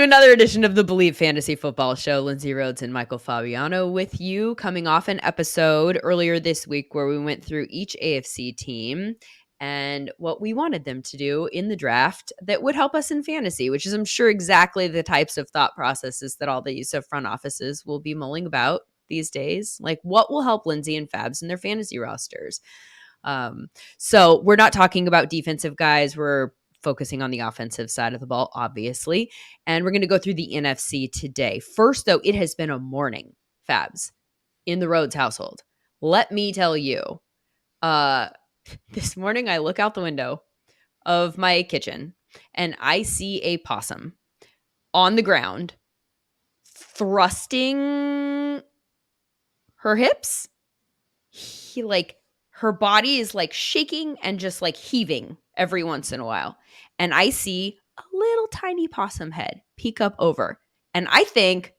another edition of the Believe Fantasy Football Show. Lindsay Rhodes and Michael Fabiano with you, coming off an episode earlier this week where we went through each AFC team and what we wanted them to do in the draft that would help us in fantasy, which is, I'm sure, exactly the types of thought processes that all these front offices will be mulling about these days. Like, what will help Lindsay and Fabs in their fantasy rosters? So we're not talking about defensive guys. We're focusing on the offensive side of the ball, obviously. And we're going to go through the NFC today. First, though, it has been a morning, Fabs, in the Rhodes household. Let me tell you, this morning I look out the window of my kitchen and I see a possum on the ground thrusting her hips. Her body is like shaking and just like heaving every once in a while. And I see a little tiny possum head peek up over. And I think,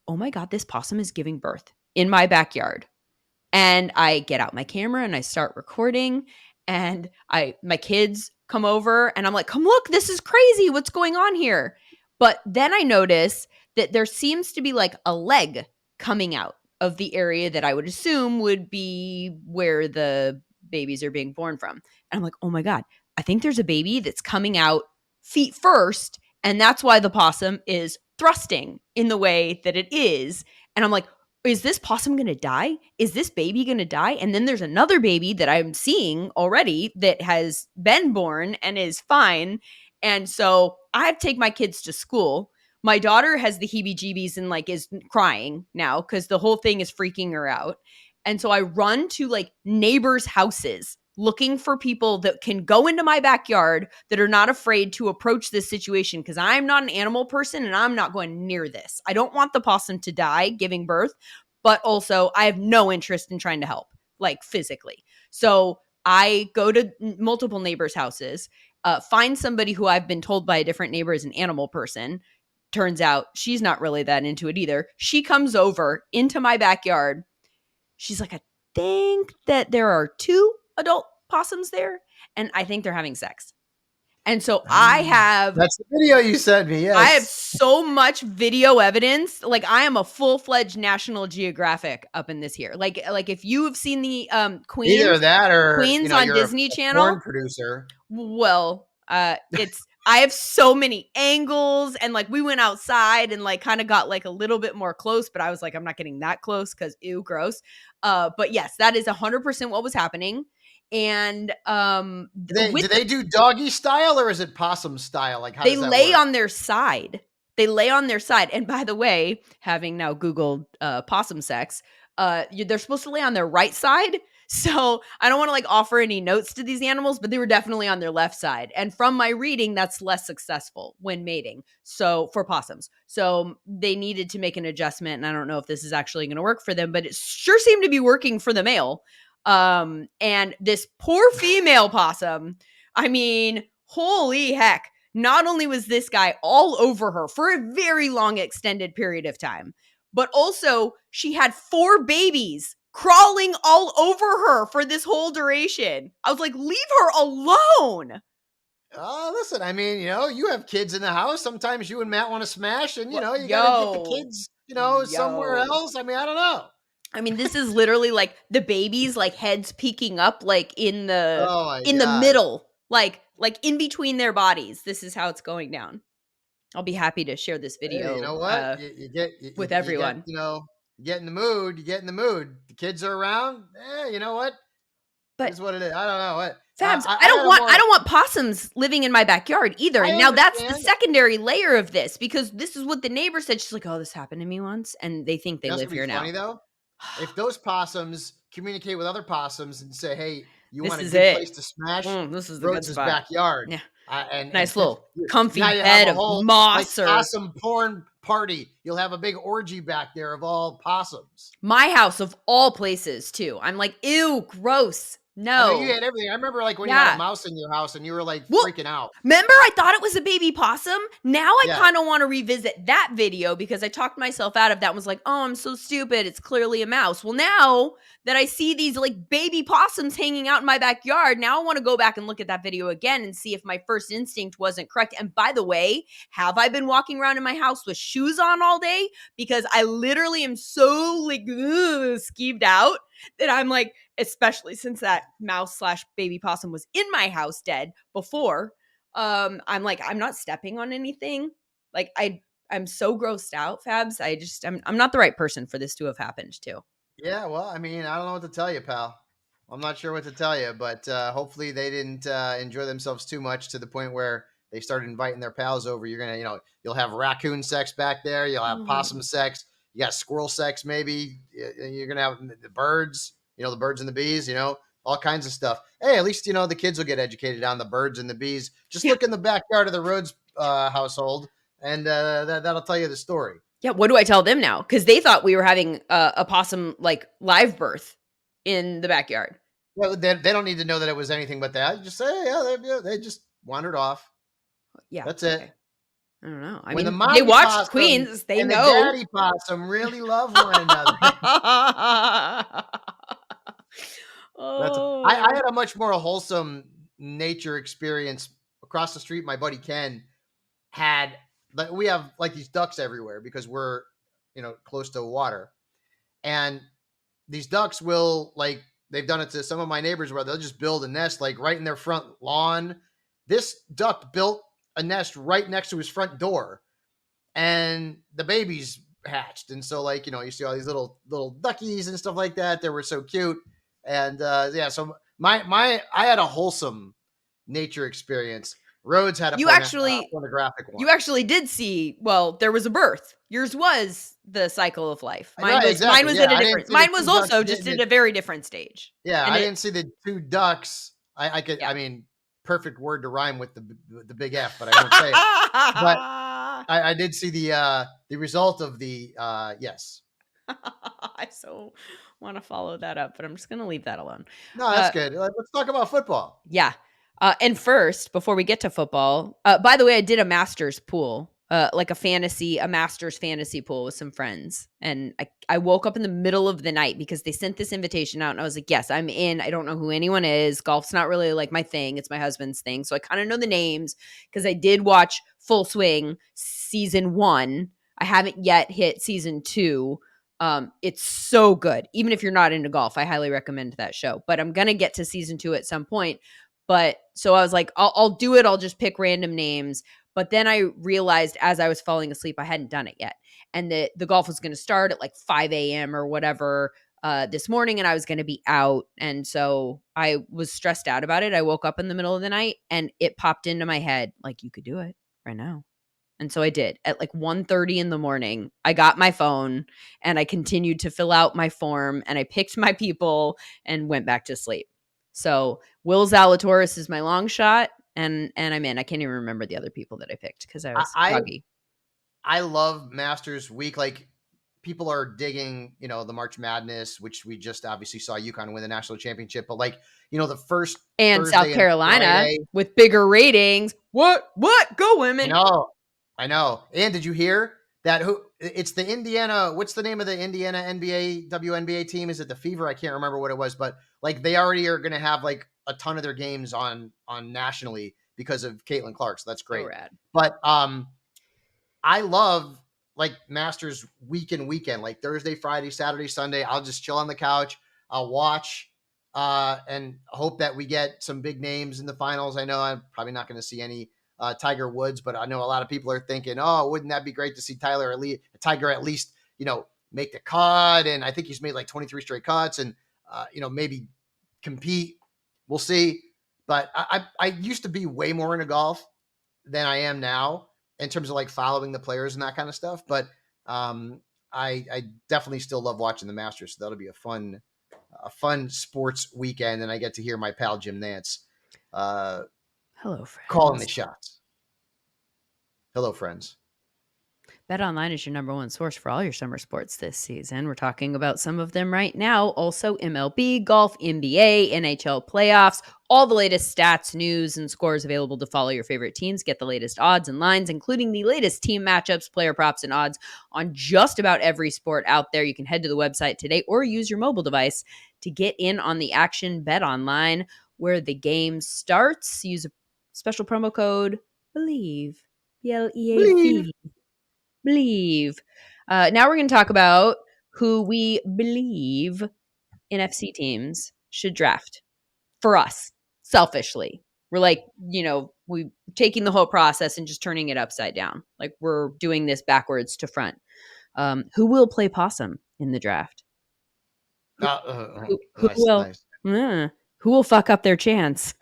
oh my God, this possum is giving birth in my backyard. And I get out my camera and I start recording. And my kids come over and I'm like, come look, this is crazy. What's going on here? But then I notice that there seems to be like a leg coming out of the area that I would assume would be where the babies are being born from. And I'm like, oh my God, I think there's a baby that's coming out feet first. And that's why the possum is thrusting in the way that it is. And I'm like, is this possum going to die? Is this baby going to die? And then there's another baby that I'm seeing already that has been born and is fine. And so I have to take my kids to school. My daughter has the heebie-jeebies and like is crying now because the whole thing is freaking her out. And so I run to like neighbors' houses looking for people that can go into my backyard that are not afraid to approach this situation because I'm not an animal person and I'm not going near this. I don't want the possum to die giving birth, but also I have no interest in trying to help, like physically. So I go to multiple neighbors' houses, find somebody who I've been told by a different neighbor is an animal person. Turns out she's not really that into it either. She comes over into my backyard. She's like, I think that there are 2 adult possums there, and I think they're having sex. And so I have... That's the video you sent me, yes. I have so much video evidence. Like, I am a full-fledged National Geographic up in this here. Like if you have seen the Queens... Either that or... Queens on Disney Channel. Porn producer. Well, it's... I have so many angles and like we went outside and like kind of got like a little bit more close, but I was like, I'm not getting that close because ew, gross. But yes, that is 100% what was happening. And do they do doggy style or is it possum style? Like how they does that lay work? on their side. They lay on their side. And by the way, having now Googled possum sex, they're supposed to lay on their right side. So I don't want to like offer any notes to these animals, but they were definitely on their left side. And from my reading, that's less successful when mating. So for possums, so they needed to make an adjustment. And I don't know if this is actually going to work for them, but it sure seemed to be working for the male. And this poor female possum, I mean, holy heck. Not only was this guy all over her for a very long extended period of time, but also she had 4 babies crawling all over her for this whole duration. I was like, leave her alone. Listen, I mean, you have kids in the house. Sometimes you and Matt want to smash and, you gotta get the kids, somewhere else. I mean, I don't know. I mean, this is literally like the babies, like heads peeking up, like in the the middle, like in between their bodies. This is how it's going down. I'll be happy to share this video. Hey, you know what? With everyone. You get in the mood. You get in the mood. The kids are around. You know what? But it's what it is. I don't know what. Fabs, I don't want possums living in my backyard either. And now that's the secondary layer of this because this is what the neighbor said. She's like, "Oh, this happened to me once," and they think they live here now. Funny though, if those possums communicate with other possums and say, "Hey, you want a good place to smash?" This is the Rhodes' backyard. Yeah. Nice little comfy bed of moss or possum porn party. You'll have a big orgy back there of all possums. My house of all places too. I'm like, ew, gross. I mean, you No. had everything. I remember like when you had a Yeah. mouse in your house and you were like Well, freaking out. remember I thought it was a baby possum? Now I Yeah. kind of want to revisit that video because I talked myself out of that and was like, "Oh, I'm so stupid. It's clearly a mouse." Well, now that I see these like baby possums hanging out in my backyard, now I want to go back and look at that video again and see if my first instinct wasn't correct. And by the way, have I been walking around in my house with shoes on all day? Because I literally am so like skeeved out that I'm like, especially since that mouse slash baby possum was in my house dead before. I'm like, I'm not stepping on anything. Like I'm so grossed out, Fabs. I'm not the right person for this to have happened to. Yeah, well, I mean, I don't know what to tell you, pal. I'm not sure what to tell you, but hopefully they didn't enjoy themselves too much to the point where they started inviting their pals over. You're gonna, you'll have raccoon sex back there. You'll have possum Oh. sex. You got squirrel sex, maybe. You're gonna have the birds. The birds and the bees. All kinds of stuff. Hey, at least the kids will get educated on the birds and the bees. Just Yeah. look in the backyard of the Rhodes household, and that'll tell you the story. Yeah, what do I tell them now? Because they thought we were having a possum like live birth in the backyard. Well, they don't need to know that it was anything but that. You just say, yeah, they just wandered off. Yeah, That's it. okay. I don't know. I When the mean, they mommy watched possum Queens. They and the know. daddy possum really love one another. That's I Oh. had a much more wholesome nature experience across the street. My buddy Ken had, like, we have like these ducks everywhere because we're close to water, and these ducks will, like, they've done it to some of my neighbors where they'll just build a nest like right in their front lawn. This duck built a nest right next to his front door, and the babies hatched. And so, like, you see all these little duckies and stuff like that. They were so cute. And yeah, so my I had a wholesome nature experience. Rhodes had a You actually pornographic one. you actually did see, well, there was a birth. Yours was the cycle of life. Mine Right, was mine exactly. was at Yeah, a I didn't different see the mine was two ducks. also just at a very different stage. Yeah, And I it didn't see the two ducks. I could, yeah. I mean, perfect word to rhyme with the big F, but I won't say it. But I did see the result of the yes. I so want to follow that up, but I'm just going to leave that alone. No, that's good. Let's talk about football. Yeah. And first, before we get to football, by the way, I did a master's pool, like a master's fantasy pool with some friends. And I woke up in the middle of the night because they sent this invitation out and I was like, yes, I'm in. I don't know who anyone is. Golf's not really like my thing. It's my husband's thing. So I kind of know the names because I did watch Full Swing season 1. I haven't yet hit season 2. It's so good. Even if you're not into golf, I highly recommend that show. But I'm gonna get to season 2 at some point. But so I was like, I'll do it. I'll just pick random names. But then I realized as I was falling asleep, I hadn't done it yet, and the golf was going to start at like 5 a.m. or whatever this morning, and I was going to be out, and so I was stressed out about it. I woke up in the middle of the night, and it popped into my head like, you could do it right now. And so I did. At like 1:30 in the morning, I got my phone and I continued to fill out my form and I picked my people and went back to sleep. So Will Zalatoris is my long shot, and I'm in. I can't even remember the other people that I picked because I was I groggy. I love Masters Week. Like, people are digging, the March Madness, which we just obviously saw UConn win the national championship. But, like, the first And South Thursday and Carolina Friday. with bigger ratings. What? Go I women. know. I know. And did you hear that it's the Indiana, what's the name of the Indiana NBA, WNBA team? Is it the Fever? I can't remember what it was, but like they already are going to have like a ton of their games on nationally because of Caitlin Clark. So that's great. So rad. But I love like Masters week and weekend, like Thursday, Friday, Saturday, Sunday. I'll just chill on the couch. I'll watch and hope that we get some big names in the finals. I know I'm probably not going to see any Tiger Woods, but I know a lot of people are thinking, oh, wouldn't that be great to see Tiger at least, make the cut? And I think he's made like 23 straight cuts and, maybe compete. We'll see. But I used to be way more into golf than I am now in terms of like following the players and that kind of stuff. But I definitely still love watching the Masters. So that'll be a fun sports weekend. And I get to hear my pal Jim Nance Hello, friends. calling the shots. Hello, friends. BetOnline is your number one source for all your summer sports this season. We're talking about some of them right now. Also, MLB, golf, NBA, NHL playoffs, all the latest stats, news, and scores available to follow your favorite teams. Get the latest odds and lines, including the latest team matchups, player props, and odds on just about every sport out there. You can head to the website today or use your mobile device to get in on the action. BetOnline, where the game starts. Use a special promo code BELIEVE, Believe. BLEAV. Believe. Now we're going to talk about who we believe NFC teams should draft for us, selfishly. We're like, we taking the whole process and just turning it upside down. Like we're doing this backwards to front. Who will play possum in the draft? Who, who Nice, will? nice. Who will fuck up their chance?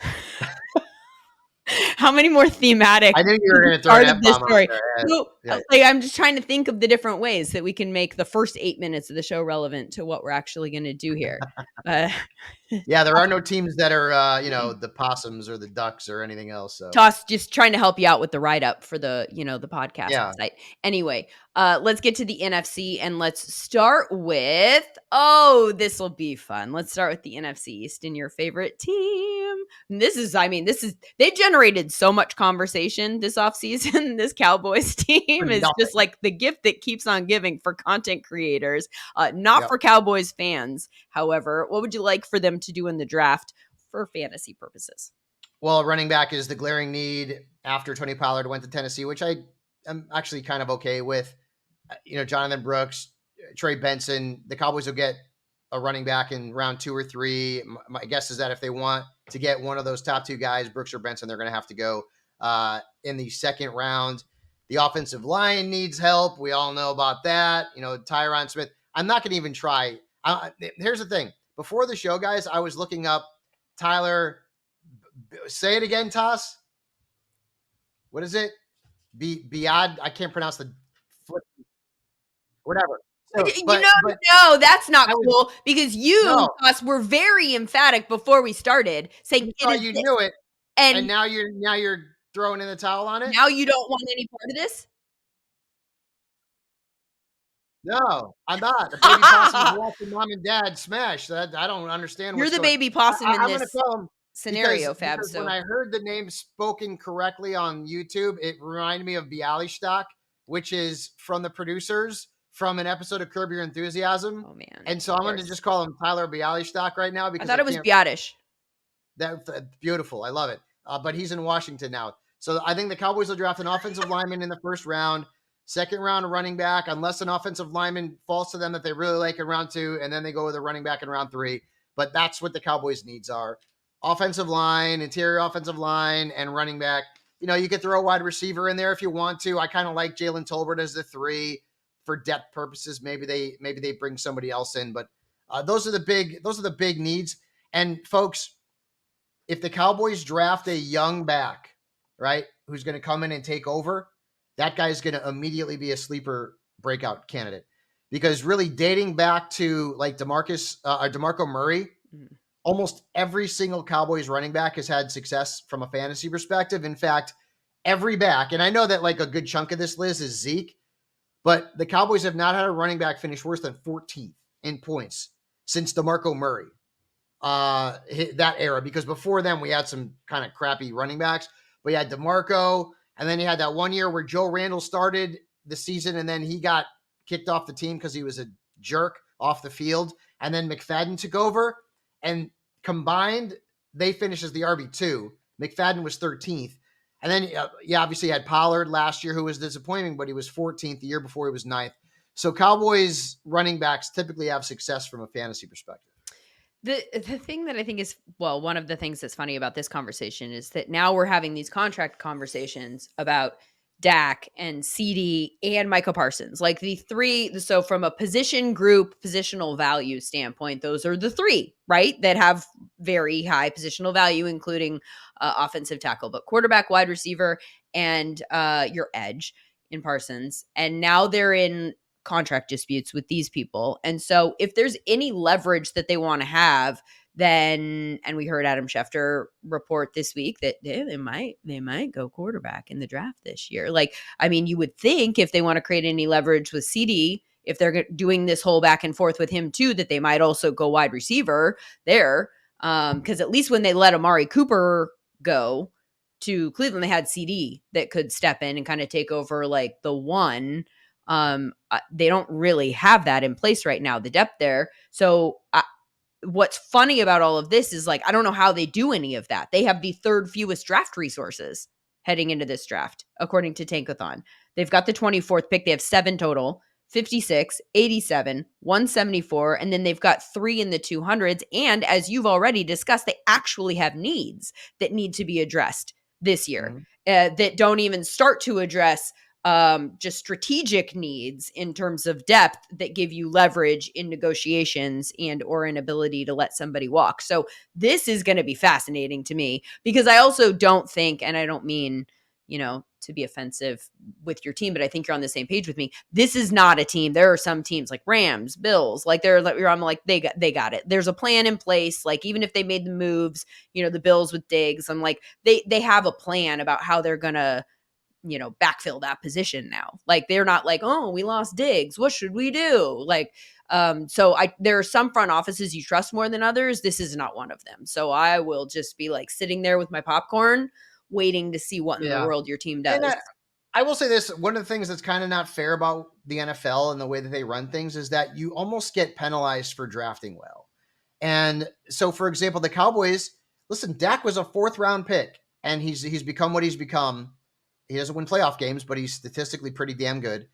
How many more thematic I knew you were going to throw an part of this F-bomb out story? there. Yeah. Like, I'm just trying to think of the different ways that we can make the first 8 minutes of the show relevant to what we're actually going to do here. Yeah, there are no teams that are, the possums or the ducks or anything else. So Toss, just trying to help you out with the write up for the, the podcast yeah, site. Anyway, let's get to the NFC and let's start with, this will be fun. Let's start with the NFC East and your favorite team. And they've generated so much conversation this offseason. This Cowboys team is just like the gift that keeps on giving for content creators, not for Cowboys fans. However, what would you like for them to do in the draft for fantasy purposes? Well, running back is the glaring need after Tony Pollard went to Tennessee, which I am actually kind of okay with. Jonathan Brooks, Trey Benson, the Cowboys will get a running back in round 2 or 3. My guess is that if they want to get one of those top 2 guys, Brooks or Benson, they're going to have to go in the second round. The offensive line needs help. We all know about that. Tyron Smith. I'm not going to even try. Here's the thing. Before the show, guys, I was looking up Tyler. Say it again, Toss. What is it? Biad. I can't pronounce the whatever. So, no, that's not cool because us were very emphatic before we started saying you knew it, and now you're throwing in the towel on it. Now you don't want any part of this. No, I'm not. The baby possum is watching mom and dad smash. That I don't understand. You're the baby possum in this scenario, Fab. Because when I heard the name spoken correctly on YouTube, it reminded me of Bialystok, which is from the producers from an episode of Curb Your Enthusiasm. Oh man! And so I'm going to just call him Tyler Bialystok right now because I thought it was Biadish. That's beautiful. I love it. But he's in Washington now. So I think the Cowboys will draft an offensive lineman in the first round. Second round, a running back, unless an offensive lineman falls to them that they really like in round 2, and then they go with a running back in round 3. But that's what the Cowboys' needs are. Offensive line, interior offensive line, and running back. You could throw a wide receiver in there if you want to. I kind of like Jalen Tolbert as the 3 for depth purposes. Maybe they bring somebody else in, but those are the big needs. And folks, if the Cowboys draft a young back, right, who's going to come in and take over, that guy's going to immediately be a sleeper breakout candidate, because really dating back to like DeMarco Murray, almost every single Cowboys running back has had success from a fantasy perspective. In fact, every back, and I know that like a good chunk of this, Liz, is Zeke, but the Cowboys have not had a running back finish worse than 14th in points since DeMarco Murray, that era, because before then we had some kind of crappy running backs. But you had DeMarco, and then you had that one year where Joe Randall started the season, and then he got kicked off the team because he was a jerk off the field. And then McFadden took over, and combined, they finished as the RB2. McFadden was 13th. And then, obviously you had Pollard last year, who was disappointing, but he was 14th. The year before, he was 9th. So Cowboys running backs typically have success from a fantasy perspective. The thing that I think is, one of the things that's funny about this conversation is that now we're having these contract conversations about Dak and CD and Micah Parsons, like the 3. So from a position group, positional value standpoint, those are the 3, right, that have very high positional value, including offensive tackle, but quarterback, wide receiver, and your edge in Parsons. And now they're in contract disputes with these people. And so if there's any leverage that they want to have then, and we heard Adam Schefter report this week that they might go quarterback in the draft this year. Like, I mean, you would think if they want to create any leverage with CD, if they're doing this whole back and forth with him too, that they might also go wide receiver there. Because at least when they let Amari Cooper go to Cleveland, they had CD that could step in and kind of take over like the one. They don't really have that in place right now, the depth there. So what's funny about all of this is like, I don't know how they do any of that. They have the third fewest draft resources heading into this draft, according to Tankathon. They've got the 24th pick. They have 7 total, 56, 87, 174, and then they've got 3 in the 200s. And as you've already discussed, they actually have needs that need to be addressed this year that don't even start to address just strategic needs in terms of depth that give you leverage in negotiations and or an ability to let somebody walk. So this is going to be fascinating to me, because I also don't think, and I don't mean, to be offensive with your team, but I think you're on the same page with me. This is not a team. There are some teams like Rams, Bills, like I'm like, they got it. There's a plan in place. Like, even if they made the moves, the Bills with Diggs, I'm like, they have a plan about how they're going to, backfill that position now. Like, they're not like, oh, we lost Diggs, what should we do? Like, so there are some front offices you trust more than others. This is not one of them. So I will just be like sitting there with my popcorn, waiting to see what in the world your team does. And I will say this, one of the things that's kind of not fair about the NFL and the way that they run things is that you almost get penalized for drafting well. And so, for example, the Cowboys, listen, Dak was a 4th round pick, and he's become what he's become. He doesn't win playoff games, but he's statistically pretty damn good.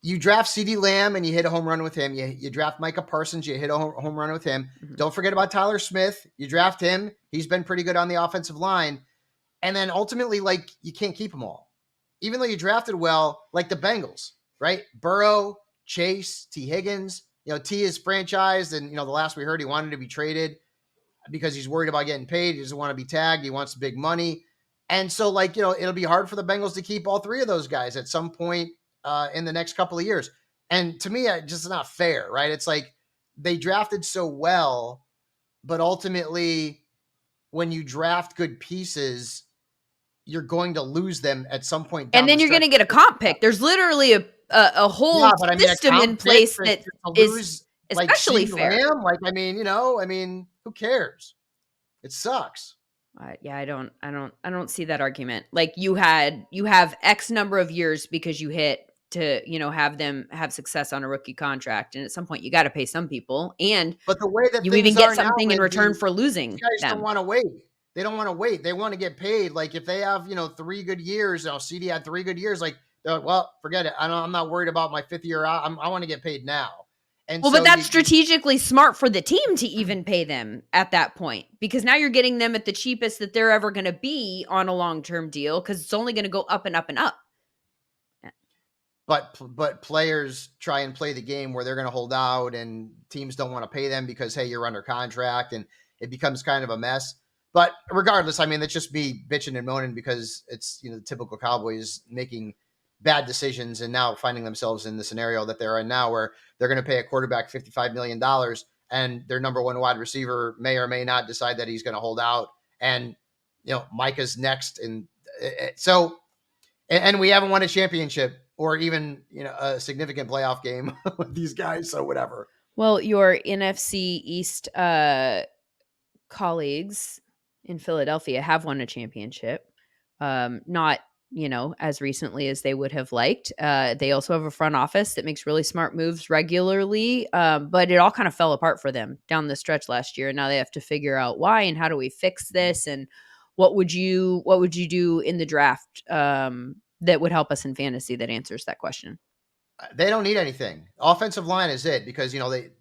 You draft CeeDee Lamb and you hit a home run with him. You draft Micah Parsons, you hit a home run with him. Mm-hmm. Don't forget about Tyler Smith. You draft him. He's been pretty good on the offensive line. And then ultimately, like, you can't keep them all. Even though you drafted well, like the Bengals, right? Burrow, Chase, T. Higgins. T is franchised, and, the last we heard, he wanted to be traded because he's worried about getting paid. He doesn't want to be tagged. He wants big money. And so, like, it'll be hard for the Bengals to keep all 3 of those guys at some point in the next couple of years. And to me, it just not fair, right? It's like they drafted so well, but ultimately when you draft good pieces, you're going to lose them at some point. And then you're going to get a comp pick. There's literally a whole system in place that is especially fair. Who cares? It sucks. I don't see that argument. Like, you have X number of years because you hit to, have them have success on a rookie contract. And at some point you got to pay some people. But the way that you even get something in return for losing. Guys don't want to wait. They don't want to wait. They want to get paid. Like, if they have, 3 good years, CD had 3 good years, like, they're like, well, forget it. I'm not worried about my 5th year out. I want to get paid now. And but that's strategically smart for the team to even pay them at that point, because now you're getting them at the cheapest that they're ever going to be on a long-term deal, because it's only going to go up and up and up. But players try and play the game where they're going to hold out, and teams don't want to pay them because, hey, you're under contract, and it becomes kind of a mess. But regardless, let's just be bitching and moaning because it's, the typical Cowboys making bad decisions and now finding themselves in the scenario that they're in now, where they're going to pay a quarterback $55 million and their number 1 wide receiver may or may not decide that he's going to hold out. And, Micah's next. And so, and we haven't won a championship or even, a significant playoff game with these guys. So whatever. Well, your NFC East colleagues in Philadelphia have won a championship. Not, as recently as they would have liked. They also have a front office that makes really smart moves regularly. But it all kind of fell apart for them down the stretch last year. And now they have to figure out why and how do we fix this? And what would you do in the draft that would help us in fantasy that answers that question? They don't need anything. Offensive line is it, because,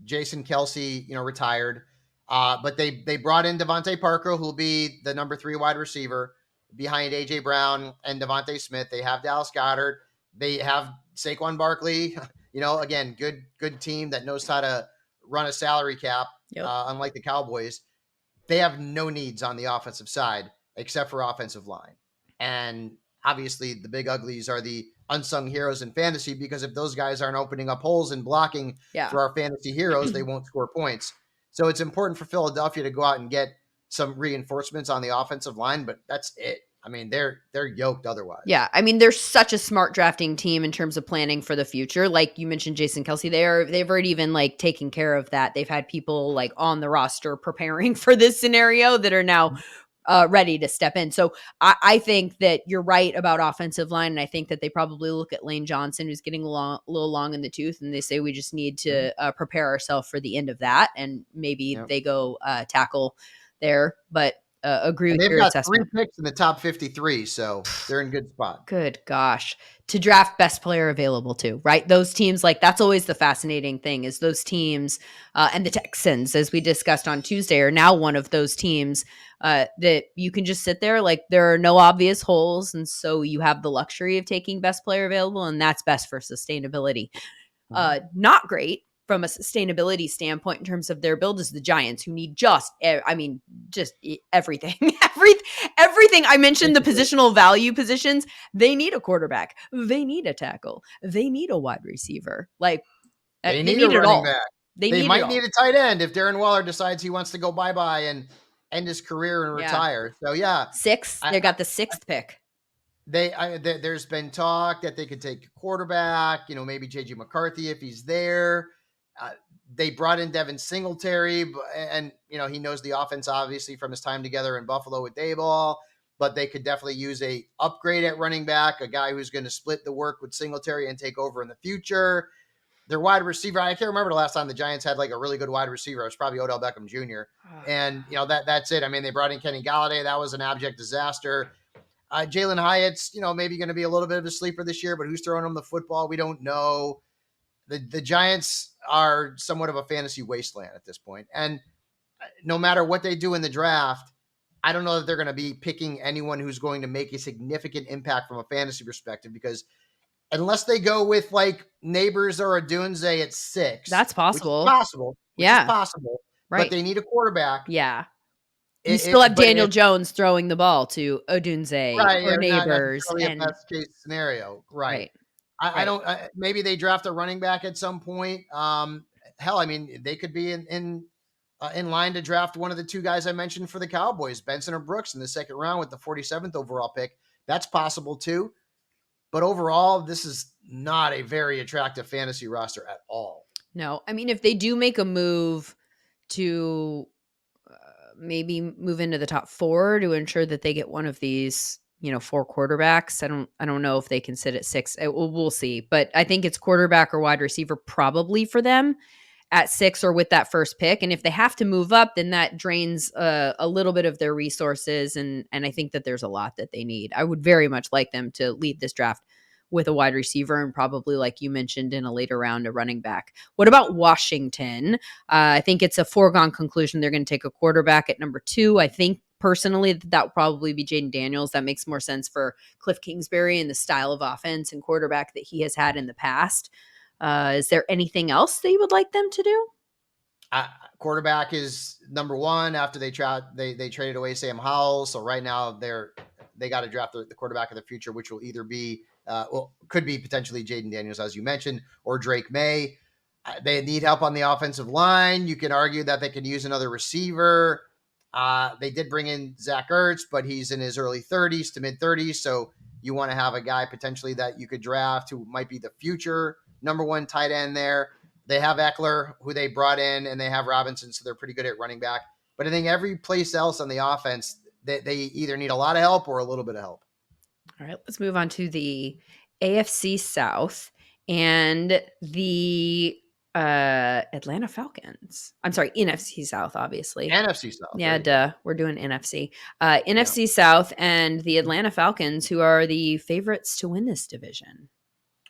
Jason Kelce, retired. But they brought in Devontae Parker, who will be the number 3 wide receiver behind A.J. Brown and Devontae Smith. They have Dallas Goedert. They have Saquon Barkley. Again, good team that knows how to run a salary cap, unlike the Cowboys. They have no needs on the offensive side except for offensive line. And obviously the big uglies are the unsung heroes in fantasy, because if those guys aren't opening up holes and blocking for our fantasy heroes, they won't score points. So it's important for Philadelphia to go out and get some reinforcements on the offensive line, but that's it. I mean, they're yoked otherwise. Yeah, I mean, they're such a smart drafting team in terms of planning for the future. Like you mentioned, Jason Kelsey, they've already even like taken care of that. They've had people like on the roster preparing for this scenario that are now ready to step in. So I think that you're right about offensive line, and I think that they probably look at Lane Johnson, who's getting a little long in the tooth, and they say we just need to prepare ourselves for the end of that, and maybe Yep. they go tackle there. But agree And with they've your got 3 assessment. picks in the top 53, so they're in good spot. Good gosh. To draft best player available too, right? Those teams, like that's always the fascinating thing is those teams and the Texans, as we discussed on Tuesday, are now one of those teams that you can just sit there. Like there are no obvious holes. And so you have the luxury of taking best player available, and that's best for sustainability. Not great from a sustainability standpoint in terms of their build is the Giants, who need just everything. Everything. I mentioned the positional value positions. They need a quarterback. They need a tackle. They need a wide receiver. Like They they need a need it running all. back. They They need it might need all. a tight end if Darren Waller decides he wants to go bye-bye and end his career and Yeah. retire. So yeah, Six. I, They got the sixth pick. there's been talk that they could take a quarterback, maybe JJ McCarthy if he's there. They brought in Devin Singletary, and he knows the offense obviously from his time together in Buffalo with Dayball, but they could definitely use a upgrade at running back, a guy who's going to split the work with Singletary and take over in the future. Their wide receiver, I can't remember the last time the Giants had like a really good wide receiver. It was probably Odell Beckham Jr. And that's it. I mean, they brought in Kenny Galladay. That was an abject disaster. Jalen Hyatt's, maybe going to be a little bit of a sleeper this year, but who's throwing him the football? We don't know. The Giants are somewhat of a fantasy wasteland at this point. And no matter what they do in the draft, I don't know that they're going to be picking anyone who's going to make a significant impact from a fantasy perspective, because unless they go with like Neighbors or a Dunze at 6, That's possible. which is Yeah. possible, but Right. they need a quarterback. Yeah. You still have But Daniel Jones throwing the ball to Odunze right, or yeah, not Neighbors, necessarily a and best case scenario, right? right. I Right. don't. Maybe they draft a running back at some point. Hell, I mean, they could be in line to draft one of the 2 guys I mentioned for the Cowboys, Benson or Brooks, in the second round with the 47th overall pick. That's possible too. But overall, this is not a very attractive fantasy roster at all. No, I mean, if they do make a move to maybe move into the top 4 to ensure that they get one of these, 4 quarterbacks. I don't know if they can sit at 6. We'll see, but I think it's quarterback or wide receiver probably for them at 6 or with that first pick. And if they have to move up, then that drains a little bit of their resources. And I think that there's a lot that they need. I would very much like them to lead this draft with a wide receiver and probably, like you mentioned, in a later round, a running back. What about Washington? I think it's a foregone conclusion they're going to take a quarterback at number 2. I think personally that would probably be Jaden Daniels. That makes more sense for Cliff Kingsbury and the style of offense and quarterback that he has had in the past. Is there anything else that you would like them to do? Quarterback is number 1 after they traded away Sam Howell. So right now they got to draft the quarterback of the future, which will either be could be potentially Jaden Daniels, as you mentioned, or Drake May. They need help on the offensive line. You can argue that they can use another receiver. They did bring in Zach Ertz, but he's in his early 30s to mid 30s. So you want to have a guy potentially that you could draft who might be the future number 1 tight end there. They have Eckler, who they brought in, and they have Robinson, so they're pretty good at running back. But I think every place else on the offense, they either need a lot of help or a little bit of help. All right, let's move on to the AFC South and the Atlanta Falcons. I'm sorry, NFC South, obviously. NFC South. Yeah, duh. We're doing NFC. NFC South and the Atlanta Falcons, who are the favorites to win this division.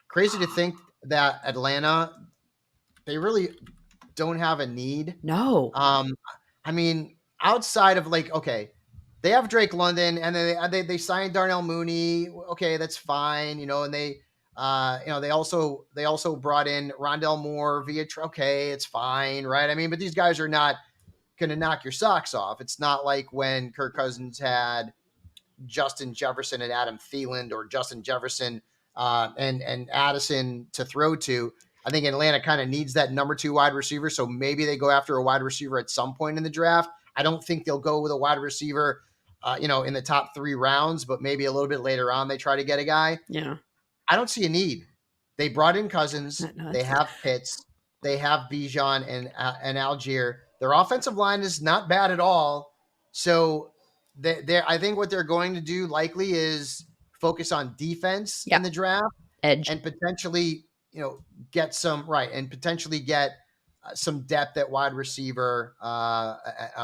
Crazy to think that Atlanta, they really don't have a need. No. I mean, outside of like, okay, they have Drake London, and then they signed Darnell Mooney. Okay, that's fine, and they they also brought in Rondell Moore via. Okay, it's fine, right? I mean, but these guys are not going to knock your socks off. It's not like when Kirk Cousins had Justin Jefferson and Adam Thielen, or Justin Jefferson and Addison to throw to. I think Atlanta kind of needs that number 2 wide receiver. So maybe they go after a wide receiver at some point in the draft. I don't think they'll go with a wide receiver, in the top 3 rounds, but maybe a little bit later on they try to get a guy. Yeah. I don't see a need. They brought in Cousins. That They nuts. have Pitts. They have Bijan and Algier. Their offensive line is not bad at all. So I think what they're going to do likely is focus on defense Yeah. in the draft Edge. and potentially, get some right and potentially get some depth at wide receiver,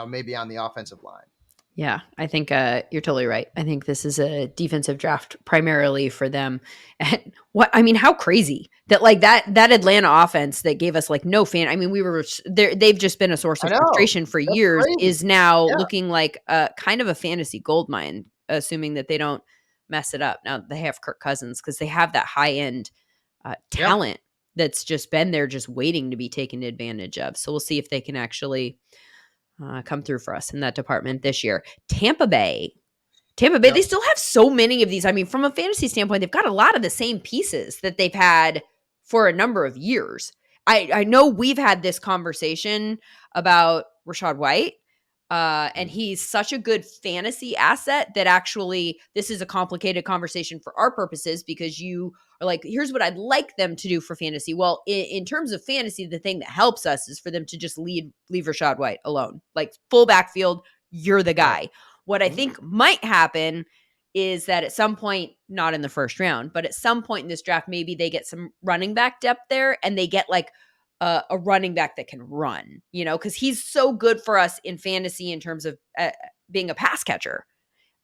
maybe on the offensive line. Yeah, I think you're totally right. I think this is a defensive draft primarily for them. And how crazy that like that Atlanta offense that gave us like no fan. I mean, we were there. They've just been a source I of know, frustration for that's years. crazy. Is now Yeah, looking like kind of a fantasy gold mine, assuming that they don't mess it up. Now they have Kirk Cousins because they have that high end yep. talent that's just been there, just waiting to be taken advantage of. So we'll see if they can actually come through for us in that department this year. Tampa Bay, they Yep. still have so many of these. I mean, from a fantasy standpoint, they've got a lot of the same pieces that they've had for a number of years. I know we've had this conversation about Rashad White, and he's such a good fantasy asset that actually this is a complicated conversation for our purposes because you are like, here's what I'd like them to do for fantasy. Well, in terms of fantasy, the thing that helps us is for them to just leave Rashad White alone, like full backfield. You're the Right. guy. What I Mhm. think might happen is that at some point, not in the first round, but at some point in this draft, maybe they get some running back depth there and they get like a running back that can run, because he's so good for us in fantasy in terms of being a pass catcher.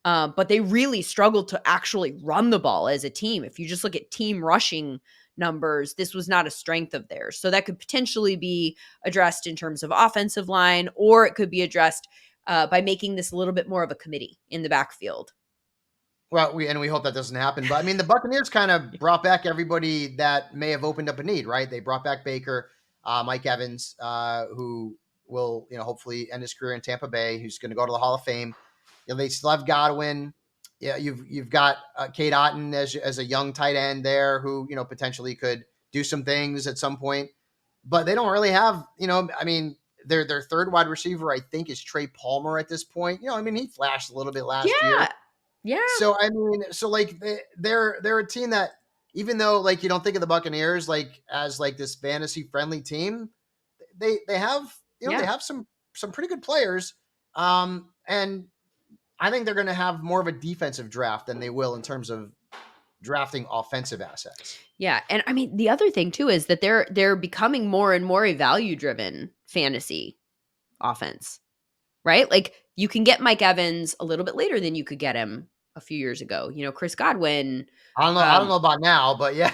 But they really struggled to actually run the ball as a team. If you just look at team rushing numbers, this was not a strength of theirs. So that could potentially be addressed in terms of offensive line, or it could be addressed by making this a little bit more of a committee in the backfield. Well, we hope that doesn't happen. But I mean, the Buccaneers kind of brought back everybody that may have opened up a need, right? They brought back Baker, Mike Evans, who will, hopefully end his career in Tampa Bay, who's going to go to the Hall of Fame. They still have Godwin. Yeah, you've got Kate Otten as a young tight end there, who potentially could do some things at some point. But they don't really have, I mean, their third wide receiver, I think, is Trey Palmer at this point. I mean, he flashed a little bit last Yeah. year. Yeah. So I mean, like they're a team that, even though like you don't think of the Buccaneers like as like this fantasy friendly team, they have they Yeah. have some pretty good players, and I think they're going to have more of a defensive draft than they will in terms of drafting offensive assets. Yeah, and I mean the other thing too is that they're becoming more and more a value driven fantasy offense, right? Like you can get Mike Evans a little bit later than you could get him a few years ago. Chris Godwin. I don't Um, know about now, but yeah,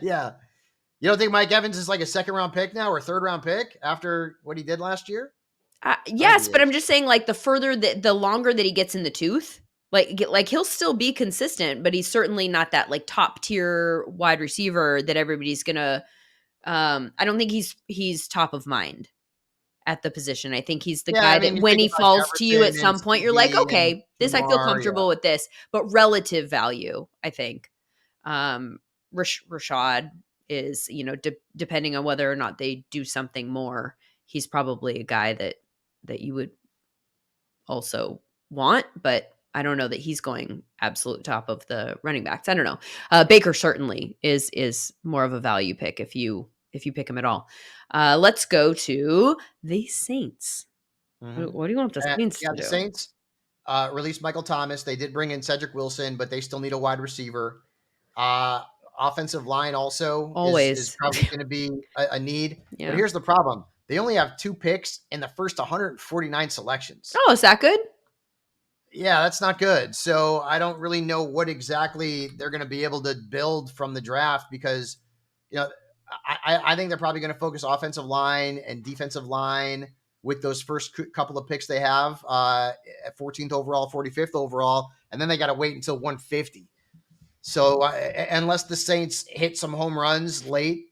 yeah. You don't think Mike Evans is like a second round pick now or third round pick after what he did last year? I think he yes, but I'm is. just saying, like the longer that he gets in the tooth, like he'll still be consistent, but he's certainly not that like top tier wide receiver that everybody's gonna. I don't think he's top of mind at the position. I think he's the Yeah, I guy mean, that you when think he about falls to you at Jefferson and some point, you're like, CD and okay, this I feel Jamar. Yeah. comfortable with this, but relative value, I think. Um, Rashad is, depending on whether or not they do something more, he's probably a guy that you would also want, but I don't know that he's going absolute top of the running backs. I don't know. Baker certainly is more of a value pick if you pick him at all. Let's go to the Saints. Mhm. What do you want the Saints Yeah, to the do? Saints released Michael Thomas. They did bring in Cedric Wilson, but they still need a wide receiver. Uh, Offensive line also is Always. probably going to be a need. But Yeah. here's the problem: they only have 2 picks in the first 149 selections. Oh, is that good? Yeah, that's not good. So I don't really know what exactly they're going to be able to build from the draft because, you know, I think they're probably going to focus offensive line and defensive line with those first couple of picks they have at 14th overall, 45th overall, and then they got to wait until 150. So unless the Saints hit some home runs late,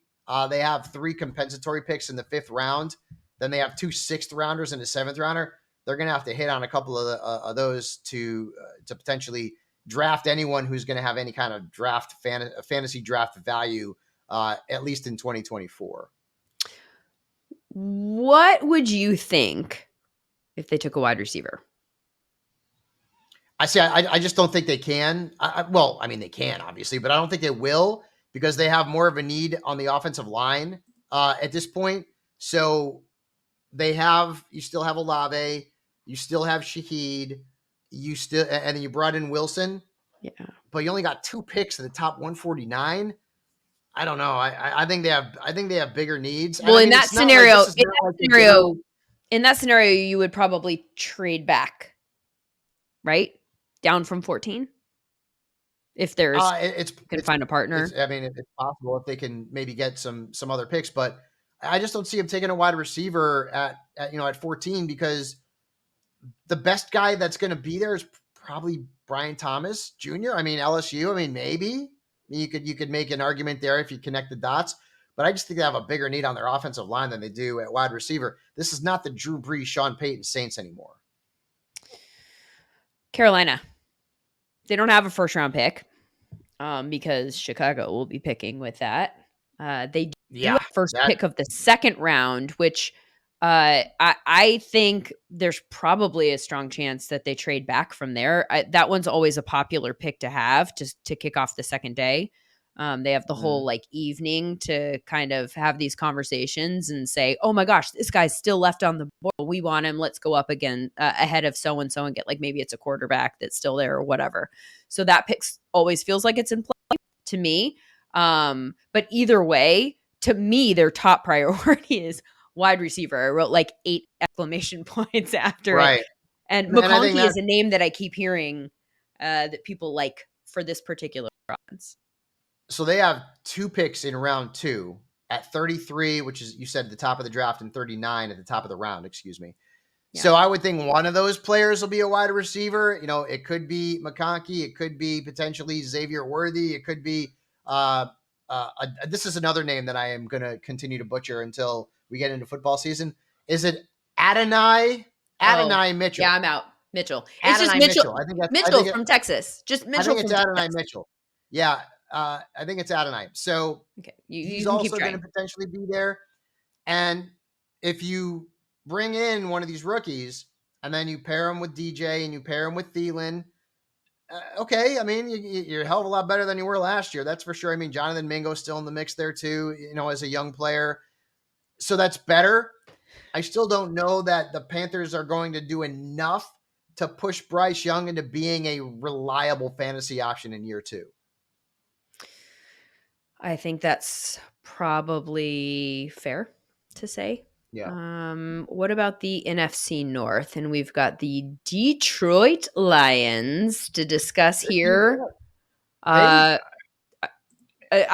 they have 3 compensatory picks in the 5th round. Then they have 2 6th rounders and a 7th rounder. They're going to have to hit on a couple of those to potentially draft anyone who's going to have any kind of fantasy draft value at least in 2024. What would you think if they took a wide receiver? I just don't think they can. Well, I mean, they can obviously, but I don't think they will because they have more of a need on the offensive line at this point. So you still have Olave, you still have Shaheed, and then you brought in Wilson, Yeah. but you only got 2 picks in the top 149. I don't know. I think they have bigger needs. And Well, I mean, it's not like this is not like they drew. in that scenario, you would probably trade back, right? Down from 14 if there's you can find a partner. I mean, it's possible if they can maybe get some other picks, but I just don't see him taking a wide receiver at 14 because the best guy that's going to be there is probably Brian Thomas Jr. I mean, LSU. I mean, maybe you could make an argument there if you connect the dots, but I just think they have a bigger need on their offensive line than they do at wide receiver. This is not the Drew Brees, Sean Payton Saints anymore. Carolina, they don't have a first round pick because Chicago will be picking with that. They do Yeah, have first pick of the second round, which I think there's probably a strong chance that they trade back from there. That one's always a popular pick to have to kick off the second day. They have the whole like evening to kind of have these conversations and say, "Oh my gosh, this guy's still left on the board. We want him. Let's go up again ahead of so and so and get like maybe it's a quarterback that's still there or whatever." So that pick always feels like it's in play to me. But either way, to me, their top priority is wide receiver. I wrote like 8 exclamation points after it. And McConkey is a name that I keep hearing that people like for this particular offense. So they have 2 picks in round 2 at 33, which is, you said, the top of the draft, and 39 at the top of the round, excuse me. Yeah. So I would think one of those players will be a wide receiver. You know, it could be McConkey. It could be potentially Xavier Worthy. It could be this is another name that I am going to continue to butcher until we get into football season. Is it Adonai Mitchell? Yeah, I'm out. Mitchell. It's just Mitchell. Mitchell from Texas. Just Mitchell. I think it's Adonai Mitchell. Yeah. I think it's Adonai. So okay. He's also going to potentially be there. And if you bring in one of these rookies and then you pair him with DJ and you pair him with Thielen, okay. I mean, you're a hell of a lot better than you were last year. That's for sure. I mean, Jonathan Mingo's still in the mix there too, as a young player. So that's better. I still don't know that the Panthers are going to do enough to push Bryce Young into being a reliable fantasy option in year 2. I think that's probably fair to say. Yeah. What about the NFC North? And we've got the Detroit Lions to discuss here. I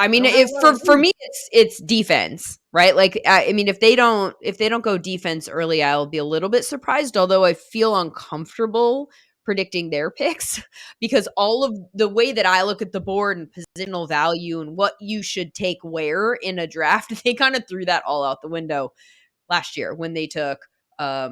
mean, if for me, it's defense, right? Like, I mean, if they don't go defense early, I'll be a little bit surprised. Although I feel uncomfortable predicting their picks because all of the way that I look at the board and positional value and what you should take where in a draft, they kind of threw that all out the window last year when they took a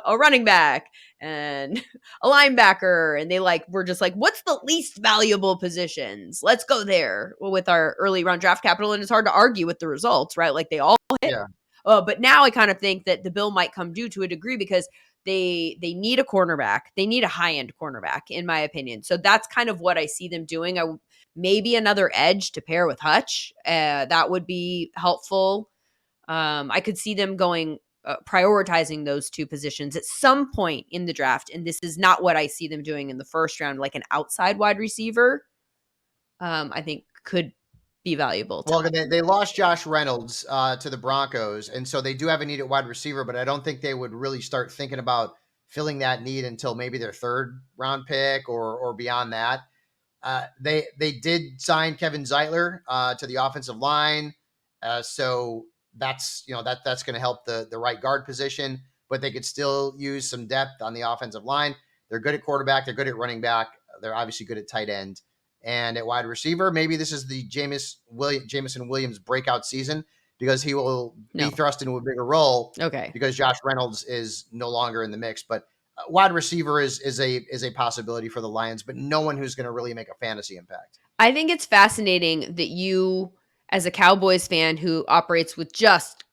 running back and a linebacker, and they were just like, what's the least valuable positions? Let's go there with our early round draft capital. And it's hard to argue with the results, right? Like they all hit. Yeah. But now I kind of think that the bill might come due to a degree because they need a cornerback. They need a high-end cornerback, in my opinion. So that's kind of what I see them doing. Maybe another edge to pair with Hutch. That would be helpful. I could see them going prioritizing those 2 positions at some point in the draft. And this is not what I see them doing in the first round, like an outside wide receiver. I think could be valuable. Well, they lost Josh Reynolds to the Broncos, and so they do have a need at wide receiver, but I don't think they would really start thinking about filling that need until maybe their 3rd round pick or beyond that. They did sign Kevin Zeitler to the offensive line, so that's that's going to help the right guard position, but they could still use some depth on the offensive line. They're good at quarterback. They're good at running back. They're obviously good at tight end. And at wide receiver, maybe this is the Jameson Williams breakout season because he will be thrust into a bigger role. Okay. Because Josh Reynolds is no longer in the mix. But wide receiver is a possibility for the Lions, but no one who's going to really make a fantasy impact. I think it's fascinating that you as a Cowboys fan who operates with just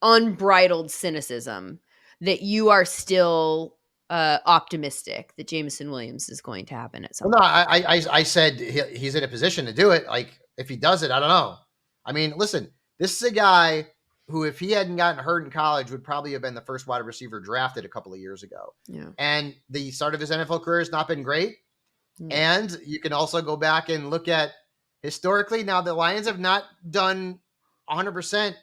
unbridled cynicism, that you are still optimistic that Jameson Williams is going to happen at Well, some no, point. I said he's in a position to do it. Like if he does it, I don't know. I mean, listen, this is a guy who, if he hadn't gotten hurt in college, would probably have been the first wide receiver drafted a couple of years ago. Yeah. And the start of his NFL career has not been great. Yeah. And you can also go back and look at historically. Now the Lions have not done 100%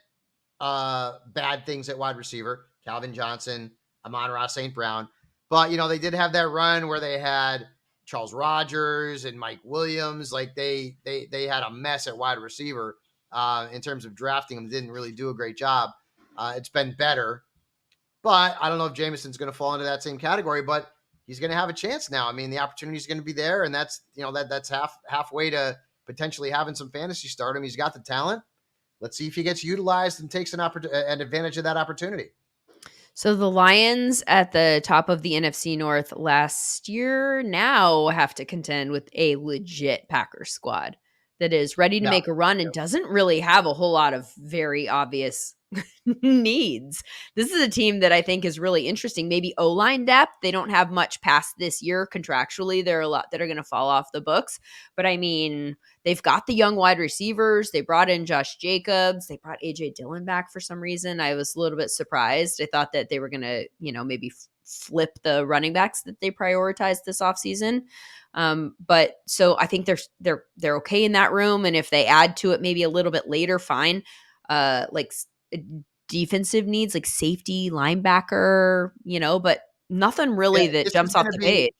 bad things at wide receiver. Calvin Johnson, Amon-Ra St. Brown. But, they did have that run where they had Charles Rogers and Mike Williams. Like they had a mess at wide receiver in terms of drafting them. Didn't really do a great job. It's been better. But I don't know if Jameson's going to fall into that same category, but he's going to have a chance now. I mean, the opportunity is going to be there, and that's, that's halfway to potentially having some fantasy stardom. He's got the talent. Let's see if he gets utilized and takes an advantage of that opportunity. So the Lions at the top of the NFC North last year now have to contend with a legit Packers squad that is ready to Yeah. make a run and doesn't really have a whole lot of very obvious needs. This is a team that I think is really interesting. Maybe O-line depth. They don't have much past this year contractually. There are a lot that are going to fall off the books. But I mean, they've got the young wide receivers. They brought in Josh Jacobs. They brought AJ Dillon back for some reason. I was a little bit surprised. I thought that they were going to, maybe flip the running backs that they prioritized this offseason. But so I think they're okay in that room. And if they add to it maybe a little bit later, fine. Like defensive needs, like safety, linebacker, but nothing really Yeah, that this is jumps off going to the be page.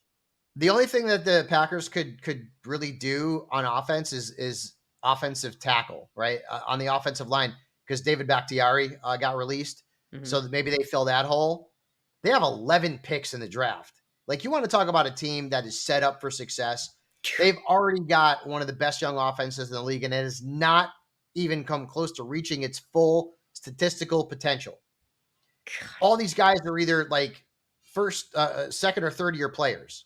the only thing that the Packers could really do on offense is offensive tackle, right? On the offensive line, because David Bakhtiari got released. Mm-hmm. So maybe they fill that hole. They have 11 picks in the draft. Like, you want to talk about a team that is set up for success. They've already got one of the best young offenses in the league, and it has not even come close to reaching its full statistical potential. All these guys are either like first, second, or third year players.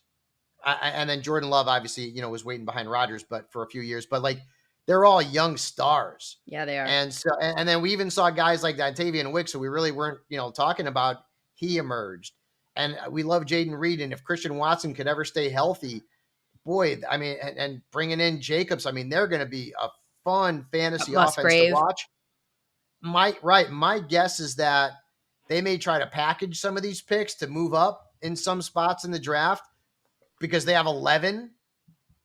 And then Jordan Love, obviously, was waiting behind Rodgers, but for a few years. But like, they're all young stars. Yeah, they are. And so, and then we even saw guys like Dontavian Wicks, who we really weren't, talking about. He emerged, and we love Jaden Reed. And if Christian Watson could ever stay healthy, boy, I mean, and bringing in Jacobs, I mean, they're going to be a fun fantasy offense to watch. My guess is that they may try to package some of these picks to move up in some spots in the draft because they have 11.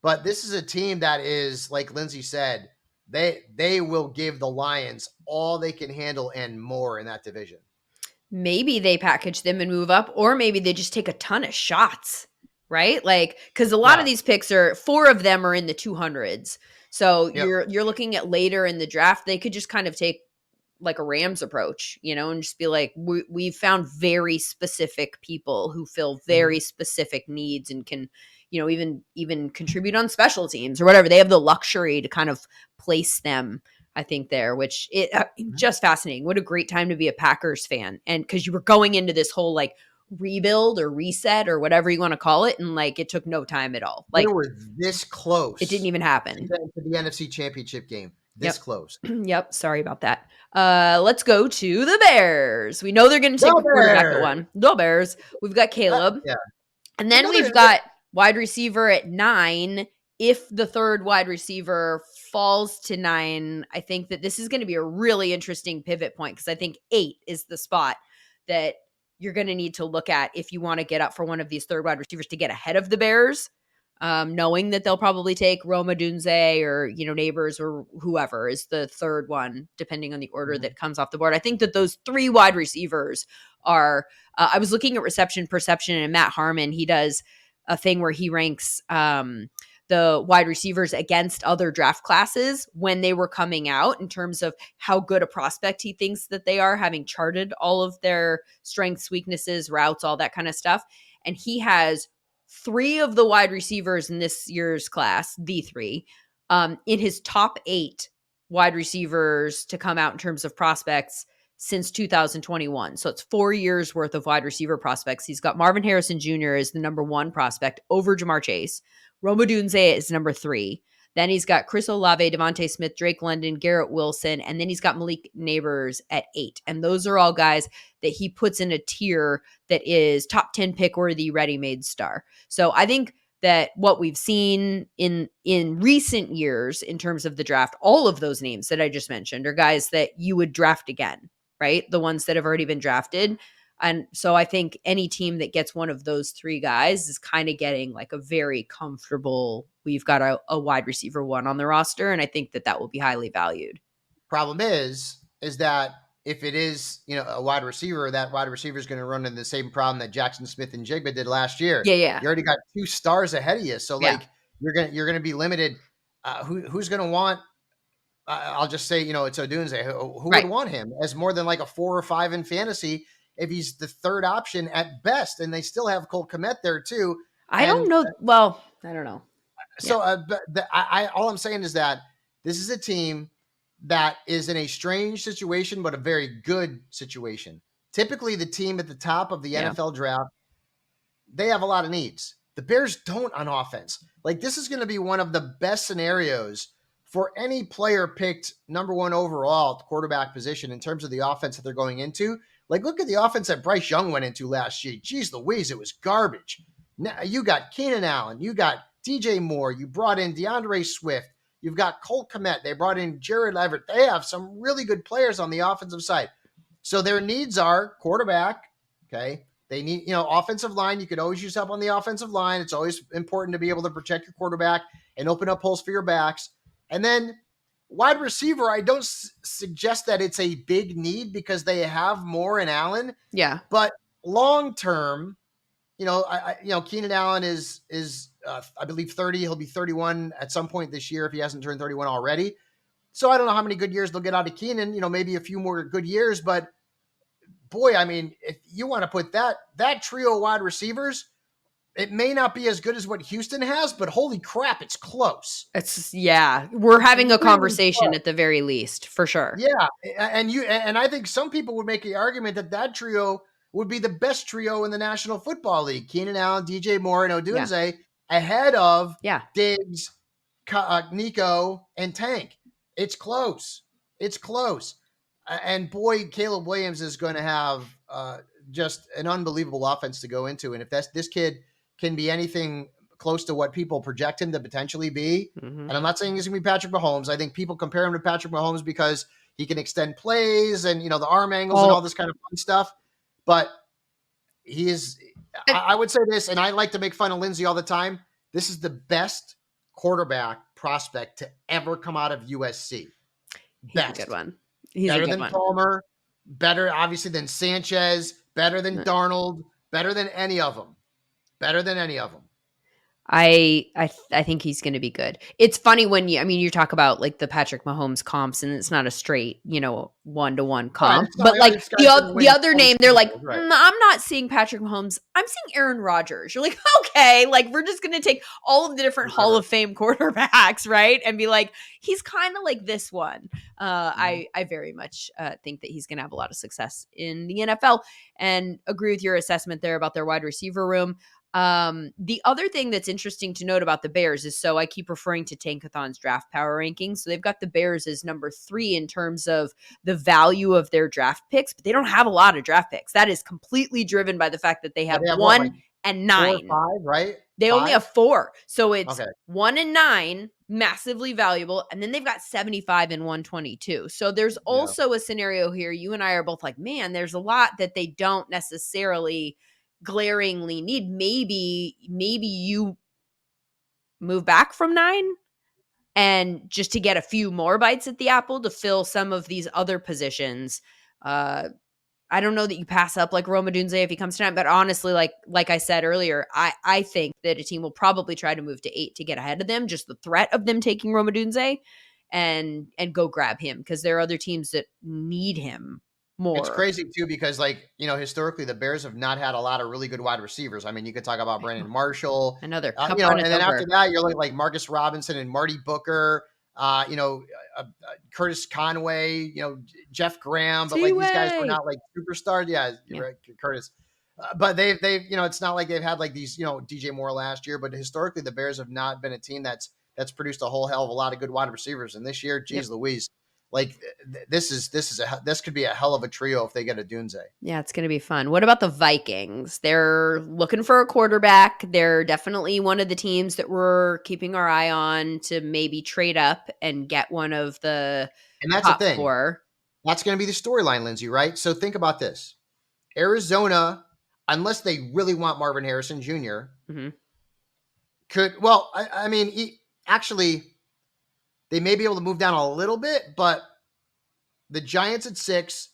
But this is a team that is, like Lindsay said, they will give the Lions all they can handle and more in that division. Maybe they package them and move up, or maybe they just take a ton of shots, right? Like, because a lot of these picks are, 4 of them are in the 200s. So you're looking at later in the draft, they could just kind of take like a Rams approach, and just be like, we've found very specific people who fill very specific needs and can, even contribute on special teams or whatever. They have the luxury to kind of place them, I think, there, which just fascinating. What a great time to be a Packers fan. And because you were going into this whole like rebuild or reset or whatever you want to call it, and like it took no time at all. Like, they were this close. It didn't even happen to the NFC Championship game. This close. Yep. Sorry about that. Let's go to the Bears. We know they're going to take a quarterback at 1. The Bears. We've got Caleb. And then we've got wide receiver at 9. If the third wide receiver falls to 9, I think that this is going to be a really interesting pivot point, because I think 8 is the spot that you're going to need to look at if you want to get up for one of these third wide receivers to get ahead of the Bears. Knowing that they'll probably take Roma Dunze or, Neighbors or whoever is the third one, depending on the order that comes off the board. I think that those 3 wide receivers are, I was looking at reception perception, and Matt Harmon, he does a thing where he ranks the wide receivers against other draft classes when they were coming out in terms of how good a prospect he thinks that they are, having charted all of their strengths, weaknesses, routes, all that kind of stuff. And he has 3 of the wide receivers in this year's class, the 3, in his top 8 wide receivers to come out in terms of prospects since 2021. So it's 4 years worth of wide receiver prospects. He's got Marvin Harrison Jr. as the number 1 prospect over Jamar Chase. Roma Dunze is number 3. Then he's got Chris Olave, Devontae Smith, Drake London, Garrett Wilson, and then he's got Malik Neighbors at 8. And those are all guys that he puts in a tier that is top 10 pick worthy, ready-made star. So I think that what we've seen in recent years in terms of the draft, all of those names that I just mentioned are guys that you would draft again, right? The ones that have already been drafted. And so I think any team that gets one of those three guys is kind of getting like a very comfortable, we've got a wide receiver one on the roster. And I think that that will be highly valued. Problem is that if it is, a wide receiver, that wide receiver is going to run into the same problem that Jackson Smith and Jigba did last year. Yeah, yeah. You already got 2 stars ahead of you. So Yeah. like you're going to be limited. Who's going to want, I'll just say, it's Odunze. Who would Right. want him as more than like a 4 or 5 in fantasy if he's the third option at best? And they still have Cole Kmet there too. I don't know. Well, I don't know. So all I'm saying is that this is a team that is in a strange situation, but a very good situation. Typically, the team at the top of the Yeah. NFL draft, they have a lot of needs. The Bears don't on offense. Like, this is going to be one of the best scenarios for any player picked number 1 overall at the quarterback position in terms of the offense that they're going into. Like, look at the offense that Bryce Young went into last year. Jeez Louise, it was garbage. Now you got Keenan Allen, you got DJ Moore, you brought in DeAndre Swift, you've got Cole Kmet, they brought in Jared Everett. They have some really good players on the offensive side. So their needs are quarterback, okay? They need, offensive line. You could always use help on the offensive line. It's always important to be able to protect your quarterback and open up holes for your backs. And then wide receiver, I don't suggest that it's a big need because they have Moore and Allen. Yeah. But long term, Keenan Allen is I believe 30. He'll be 31 at some point this year if he hasn't turned 31 already. So I don't know how many good years they'll get out of Keenan. Maybe a few more good years. But boy, I mean, if you want to put that trio of wide receivers, it may not be as good as what Houston has, but holy crap, it's close. We're having a Really conversation close. at the very least, for sure. Yeah, and I think some people would make the argument that trio would be the best trio in the National Football League. Keenan Allen, DJ Moore, and Odunze ahead of Diggs, Nico, and Tank. It's close. It's close. And boy, Caleb Williams is going to have just an unbelievable offense to go into. And if this kid can be anything close to what people project him to potentially be, and I'm not saying he's going to be Patrick Mahomes. I think people compare him to Patrick Mahomes because he can extend plays and, the arm angles and all this kind of fun stuff. But he is, I would say this, and I like to make fun of Lindsay all the time. This is the best quarterback prospect to ever come out of USC. He's a good one. Better than Palmer, better obviously than Sanchez, better than Darnold, better than any of them. Better than any of them. I think he's going to be good. It's funny when you talk about like the Patrick Mahomes comps, and it's not a straight, 1-to-1 comp. But like the other name, they're like, I'm not seeing Patrick Mahomes. I'm seeing Aaron Rodgers. You're like, okay, like we're just going to take all of the different Hall of Fame quarterbacks, right? And be like, he's kind of like this one. I very much think that he's going to have a lot of success in the NFL, and agree with your assessment there about their wide receiver room. The other thing that's interesting to note about the Bears is, so I keep referring to Tankathon's draft power rankings. So they've got the Bears as number 3 in terms of the value of their draft picks, but they don't have a lot of draft picks. That is completely driven by the fact that they have 1 and 9. 4 or 5, right? They 5? only have 4. So it's 1 and 9, massively valuable. And then they've got 75 and 122. So there's also a scenario here. You and I are both like, man, there's a lot that they don't necessarily glaringly need. Maybe you move back from 9 and just to get a few more bites at the apple to fill some of these other positions. I don't know that you pass up like Rome Odunze if he comes tonight, but honestly, like I said earlier, I think that a team will probably try to move to 8 to get ahead of them. Just the threat of them taking Rome Odunze and go grab him, because there are other teams that need him more. It's crazy too, because historically the Bears have not had a lot of really good wide receivers. I mean, you could talk about Brandon Marshall, another, and then after that, you're like Marcus Robinson and Marty Booker, Curtis Conway, Jeff Graham, but like these guys were not like superstars. Yeah, you're right, Curtis. But they've it's not like they've had like these, DJ Moore last year, but historically the Bears have not been a team that's that's produced a whole hell of a lot of good wide receivers. And this year, Yep. geez Louise, like this could be a hell of a trio if they get a Dunze. Yeah, it's going to be fun. What about the Vikings? They're looking for a quarterback. They're definitely one of the teams that we're keeping our eye on to maybe trade up and get one of the And that's the top thing. four. That's going to be the storyline, Lindsay, right? So think about this. Arizona, unless they really want Marvin Harrison Jr., Mm-hmm. I mean, actually, they may be able to move down a little bit, but the Giants at 6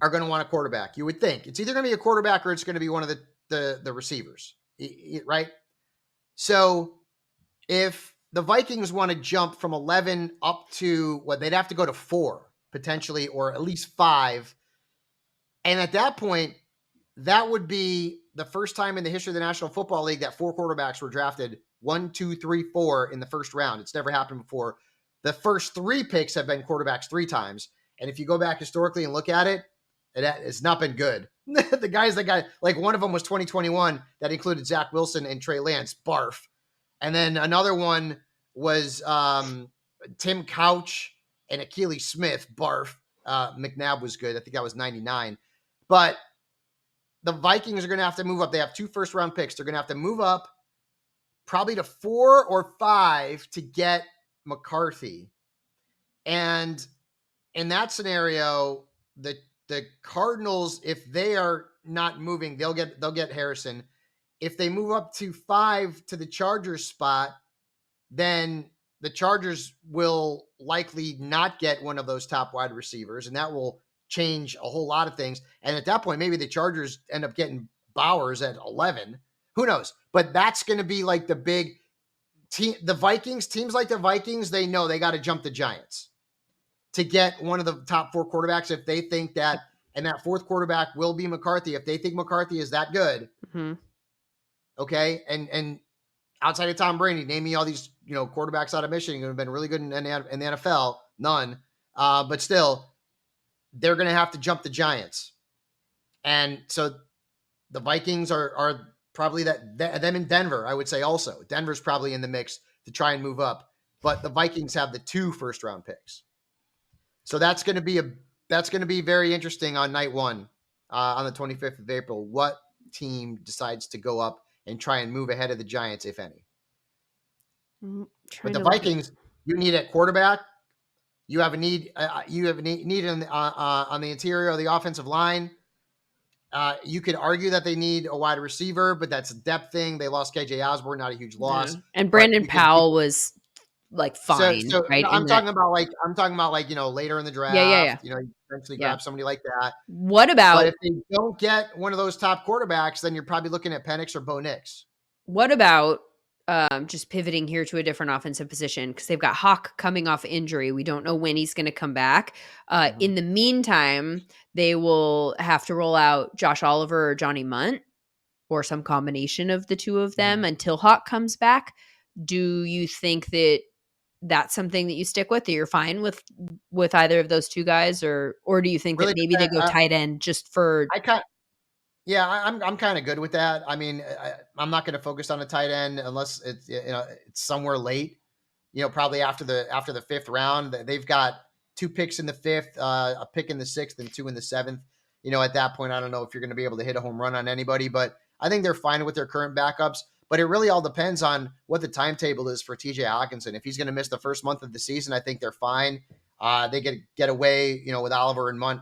are going to want a quarterback. You would think it's either going to be a quarterback or it's going to be one of the receivers, right? So if the Vikings want to jump from 11 up to what they'd have to go to 4 potentially, or at least 5, and at that point, that would be the first time in the history of the National Football League that 4 quarterbacks were drafted 1, 2, 3, 4 in the first round. It's never happened before. The first 3 picks have been quarterbacks 3 times. And if you go back historically and look at it, it's not been good. The guys that got, like, one of them was 2021 that included Zach Wilson and Trey Lance, barf. And then another one was Tim Couch and Akili Smith, barf. McNabb was good. I think that was 99. But the Vikings are going to have to move up. They have 2 first-round picks. They're going to have to move up probably to 4 or 5 to get McCarthy. And in that scenario, the Cardinals, if they are not moving, they'll get Harrison. If they move up to 5 to the Chargers spot, then the Chargers will likely not get one of those top wide receivers, and that will change a whole lot of things. And at that point, maybe the Chargers end up getting Bowers at 11. Who knows? But that's going to be like the big team. The Vikings, teams like the Vikings, they know they got to jump the Giants to get one of the top 4 quarterbacks if they think that, and that 4th quarterback will be McCarthy. If they think McCarthy is that good, okay, and outside of Tom Brady, name me all these quarterbacks out of Michigan who have been really good in the NFL. None, but still, they're going to have to jump the Giants, and so the Vikings are probably them in Denver. I would say also Denver's probably in the mix to try and move up, but the Vikings have the 2 first-round picks. So that's going to be very interesting on night 1, on the 25th of April. What team decides to go up and try and move ahead of the Giants, if any? But the Vikings, you need a quarterback. You have a need. You have a need on the interior of the offensive line. You could argue that they need a wide receiver, but that's a depth thing. They lost KJ Osborne, not a huge loss. Yeah. And Brandon Powell was like fine, so right? I'm talking about later in the draft. Yeah. Eventually grab somebody like that. What But about if they don't get one of those top quarterbacks, then you're probably looking at Penix or Bo Nix. what about just pivoting here to a different offensive position because they've got Hawk coming off injury. We don't know when he's going to come back. In the meantime, they will have to roll out Josh Oliver or Johnny Munt or some combination of the 2 of them until Hawk comes back. Do you think that that's something that you stick with, that you're fine with either of those 2 guys, or do you think Really that maybe they go tight end just for? I'm kind of good with that. I mean, I'm not going to focus on a tight end unless it's somewhere late. Probably after the 5th round. They've got 2 picks in the 5th, a pick in the 6th, and 2 in the 7th. At that point, I don't know if you're going to be able to hit a home run on anybody, but I think they're fine with their current backups. But it really all depends on what the timetable is for TJ Hockenson. If he's going to miss the first month of the season, I think they're fine. They get away, with Oliver and Munt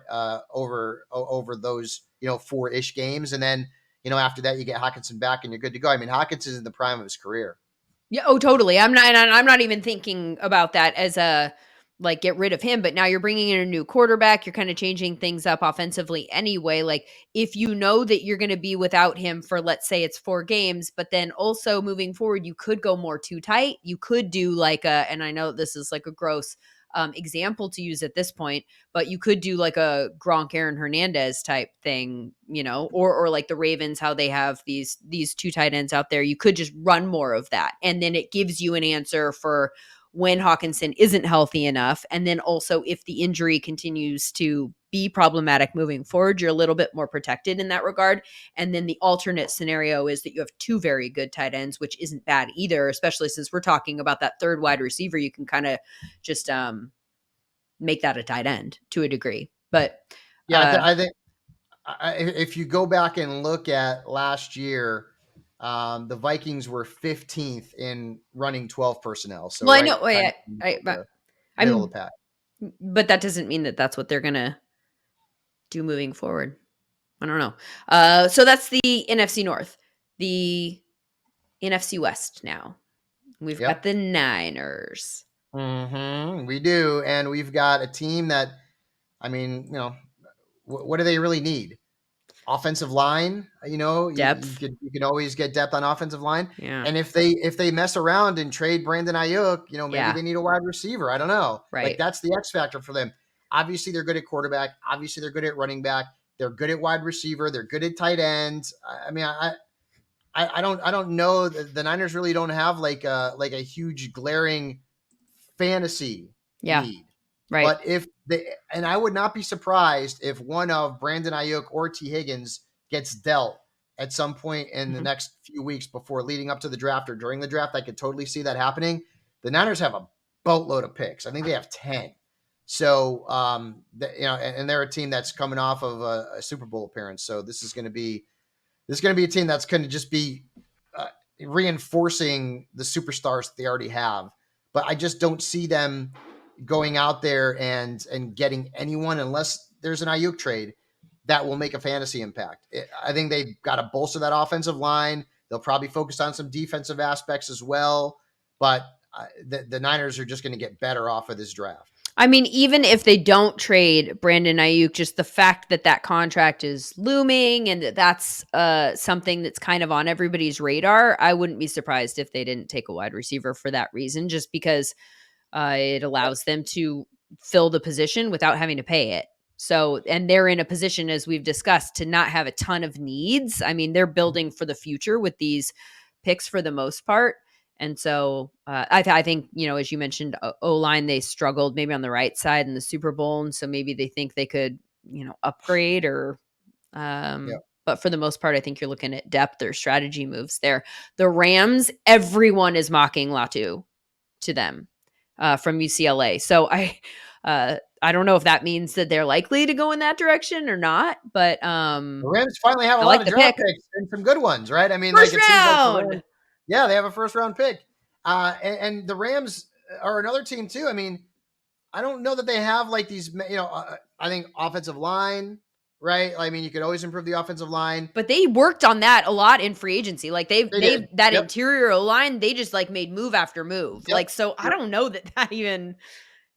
over those 4-ish games, and then after that you get Hockenson back and you're good to go. I mean, Hockenson is in the prime of his career. Yeah, oh, totally. I'm not even thinking about that as a like get rid of him, but now you're bringing in a new quarterback. You're kind of changing things up offensively anyway. Like if you know that you're going to be without him for, let's say it's 4 games, but then also moving forward, you could go more too tight. You could do like and I know this is like a gross example to use at this point, but you could do like a Gronk Aaron Hernandez type thing, or like the Ravens, how they have these 2 tight ends out there. You could just run more of that. And then it gives you an answer for when Hockenson isn't healthy enough. And then also if the injury continues to be problematic moving forward. You're a little bit more protected in that regard. And then the alternate scenario is that you have two very good tight ends, which isn't bad either, especially since we're talking about that third wide receiver. You can kind of just make that a tight end to a degree. But Yeah, I think if you go back and look at last year, the Vikings were 15th in running 12 personnel. So well, I right know, kind I, of middle of I'm, the pack. but that doesn't mean that that's what they're gonna do moving forward. I don't know. So that's the NFC North. The NFC West now. We've got Yep. the Niners. We do. And we've got a team that, I mean, what do they really need? Offensive line, Depth. you could always get depth on offensive line. Yeah. And if they mess around and trade Brandon Ayuk, maybe Yeah. they need a wide receiver. I don't know. Like Right. that's the X factor for them. Obviously, they're good at quarterback. Obviously, they're good at running back. They're good at wide receiver. They're good at tight ends. I mean, I don't know. The Niners really don't have like a huge glaring fantasy Yeah. need. Right. But and I would not be surprised if one of Brandon Ayuk or T. Higgins gets dealt at some point in the next few weeks before leading up to the draft or during the draft. I could totally see that happening. The Niners have a boatload of picks. I think they have 10. So, and they're a team that's coming off of a Super Bowl appearance. So this is going to be a team that's going to just be uh, reinforcing the superstars that they already have. But I just don't see them going out there and getting anyone unless there's an Ayuk trade that will make a fantasy impact. I think they've got to bolster that offensive line. They'll probably focus on some defensive aspects as well. But the Niners are just going to get better off of this draft. I mean, even if they don't trade Brandon Ayuk, just the fact that that contract is looming and that's something that's kind of on everybody's radar, I wouldn't be surprised if they didn't take a wide receiver for that reason, just because it allows them to fill the position without having to pay it. So, and they're in a position, as we've discussed, to not have a ton of needs. I mean, they're building for the future with these picks for the most part. And so I think, as you mentioned, O-line, they struggled maybe on the right side in the Super Bowl. And so maybe they think they could, upgrade or, Yeah. but for the most part, I think you're looking at depth or strategy moves there. The Rams, everyone is mocking Latu to them from UCLA. So I don't know if that means that they're likely to go in that direction or not, but The Rams finally have a I lot like of the draft pick. picks and some good ones, right? I mean, like First it seems like the round. Rams, yeah, they have a first round pick. And the Rams are another team too. I mean, I don't know that they have like these, I think offensive line, right? I mean, you could always improve the offensive line. But they worked on that a lot in free agency. Like they've They did. that Yep. interior line, they just like made move after move. Yep. Like, so I Yep. don't know that even.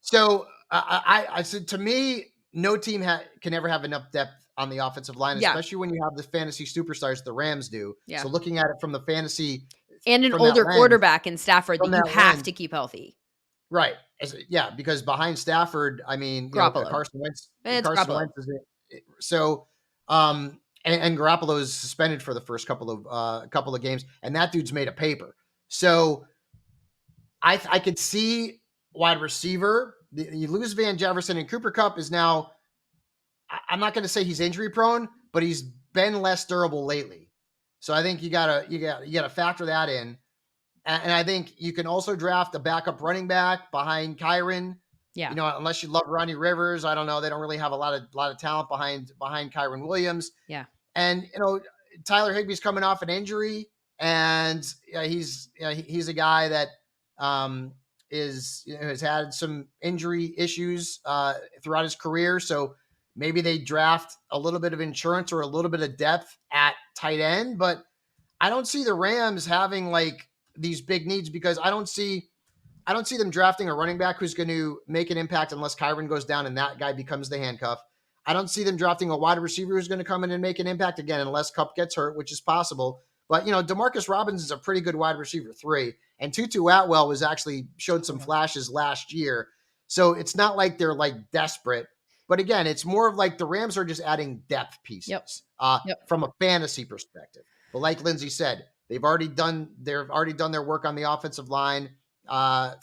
So I said, to me, no team can ever have enough depth on the offensive line, Yeah. especially when you have the fantasy superstars the Rams do. Yeah. So looking at it from the fantasy And an from that older lens, quarterback in Stafford that from you that have lens, to keep healthy. right? Yeah, because behind Stafford, I mean, Garoppolo. Carson Wentz. It's Carson Garoppolo. Wentz is it. So, and Garoppolo is suspended for the first couple of games, and that dude's made a paper. So, I could see wide receiver. You lose Van Jefferson, and Cooper Kupp is now. I'm not going to say he's injury prone, but he's been less durable lately. So I think you gotta factor that in. And I think you can also draft a backup running back behind Kyron. Yeah. Unless you love Ronnie Rivers, I don't know. They don't really have a lot of talent behind Kyron Williams. Yeah. And Tyler Higbee's coming off an injury, and he's a guy that has had some injury issues throughout his career. So maybe they draft a little bit of insurance or a little bit of depth at tight end, but I don't see the Rams having like these big needs because I don't see them drafting a running back who's going to make an impact unless Kyron goes down and that guy becomes the handcuff. I don't see them drafting a wide receiver who's going to come in and make an impact again unless Kupp gets hurt, which is possible. But, Demarcus Robinson is a pretty good wide receiver 3. And Tutu Atwell showed some flashes last year. So it's not like they're like desperate. But again, it's more of like the Rams are just adding depth pieces from a fantasy perspective. But like Lindsay said, they've already done their work on the offensive line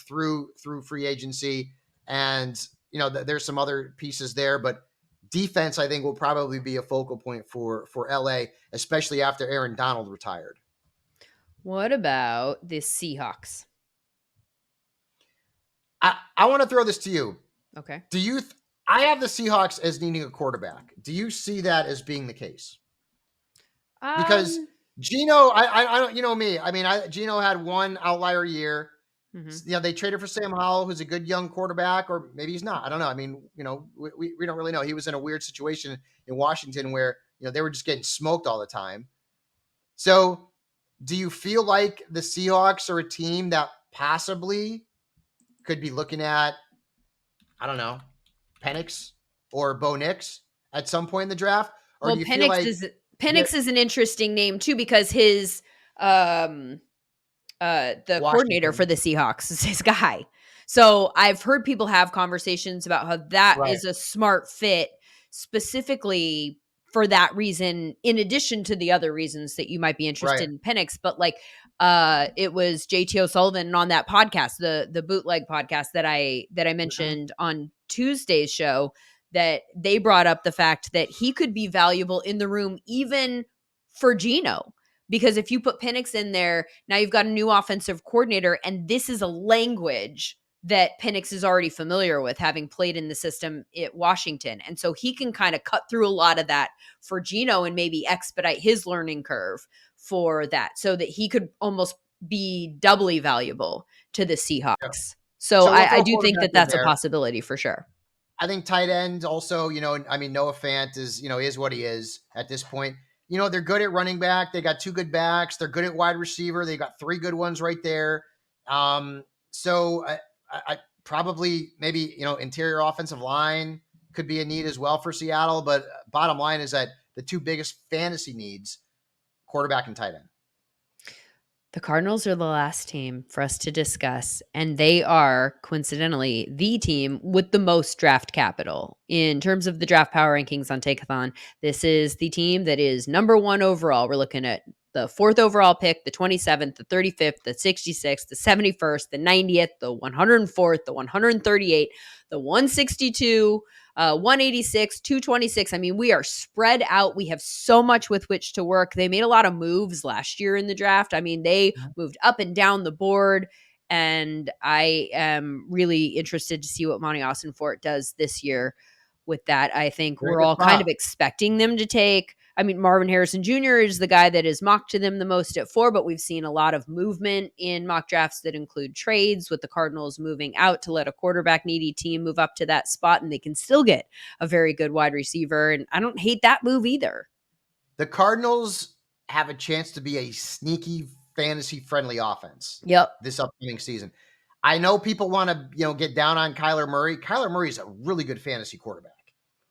through free agency. And, there's some other pieces there. But defense, I think, will probably be a focal point for LA, especially after Aaron Donald retired. What about the Seahawks? I want to throw this to you. Okay. Do you? I have the Seahawks as needing a quarterback. Do you see that as being the case? Because Um, Gino, I don't, you know me. I mean, Gino had one outlier year. mhm. They traded for Sam Howell, who's a good young quarterback, or maybe he's not. I don't know. I mean, we don't really know. He was in a weird situation in Washington where they were just getting smoked all the time. So, do you feel like the Seahawks are a team that possibly could be looking at, I don't know, Penix or Bo Nix at some point in the draft, or do Well, you feel like Penix is an interesting name too because his um the coordinator Washington, for the Seahawks is his guy. So I've heard people have conversations about how that right? is a smart fit specifically for that reason, in addition to the other reasons that you might be Right. interested in Penix. But like it was JT O'Sullivan on that podcast, the bootleg podcast that I Mhm. mentioned on Tuesday's show, that they brought up the fact that he could be valuable in the room even for Geno. Because if you put Penix in there, now you've got a new offensive coordinator, and this is a language that Penix is already familiar with, having played in the system at Washington. And so he can kind of cut through a lot of that for Geno and maybe expedite his learning curve for that so that he could almost be doubly valuable to the Yeah. Seahawks. So So we'll I throw do think quarterback that in that's a there. possibility for sure. I think tight end also, I mean, Noah Fant is what he is at this point. They're good at running back. They got two good backs. They're good at wide receiver. They got three good ones right there. So I probably maybe, interior offensive line could be a need as well for Seattle. But bottom line is that the two biggest fantasy needs, quarterback and tight end. The Cardinals are the last team for us to discuss, and they are coincidentally the team with the most draft capital. In terms of the draft power rankings on Takeathon, this is the team that is number one overall. We're looking at the fourth overall pick, the 27th, the 35th, the 66th, the 71st, the 90th, the 104th, the 138th, the 162, 186, 226. I mean, we are spread out. We have so much with which to work. They made a lot of moves last year in the draft. I mean, they moved up and down the board. And I am really interested to see what Monty Austinfort does this year with that. I think Very we're good all kind spot. of expecting them to take. I mean, Marvin Harrison Jr. is the guy that is mocked to them the most at 4, but we've seen a lot of movement in mock drafts that include trades, with the Cardinals moving out to let a quarterback needy team move up to that spot, and they can still get a very good wide receiver. And I don't hate that move either. The Cardinals have a chance to be a sneaky fantasy friendly offense Yep. this upcoming season. I know people want to, get down on Kyler Murray. Kyler Murray is a really good fantasy quarterback.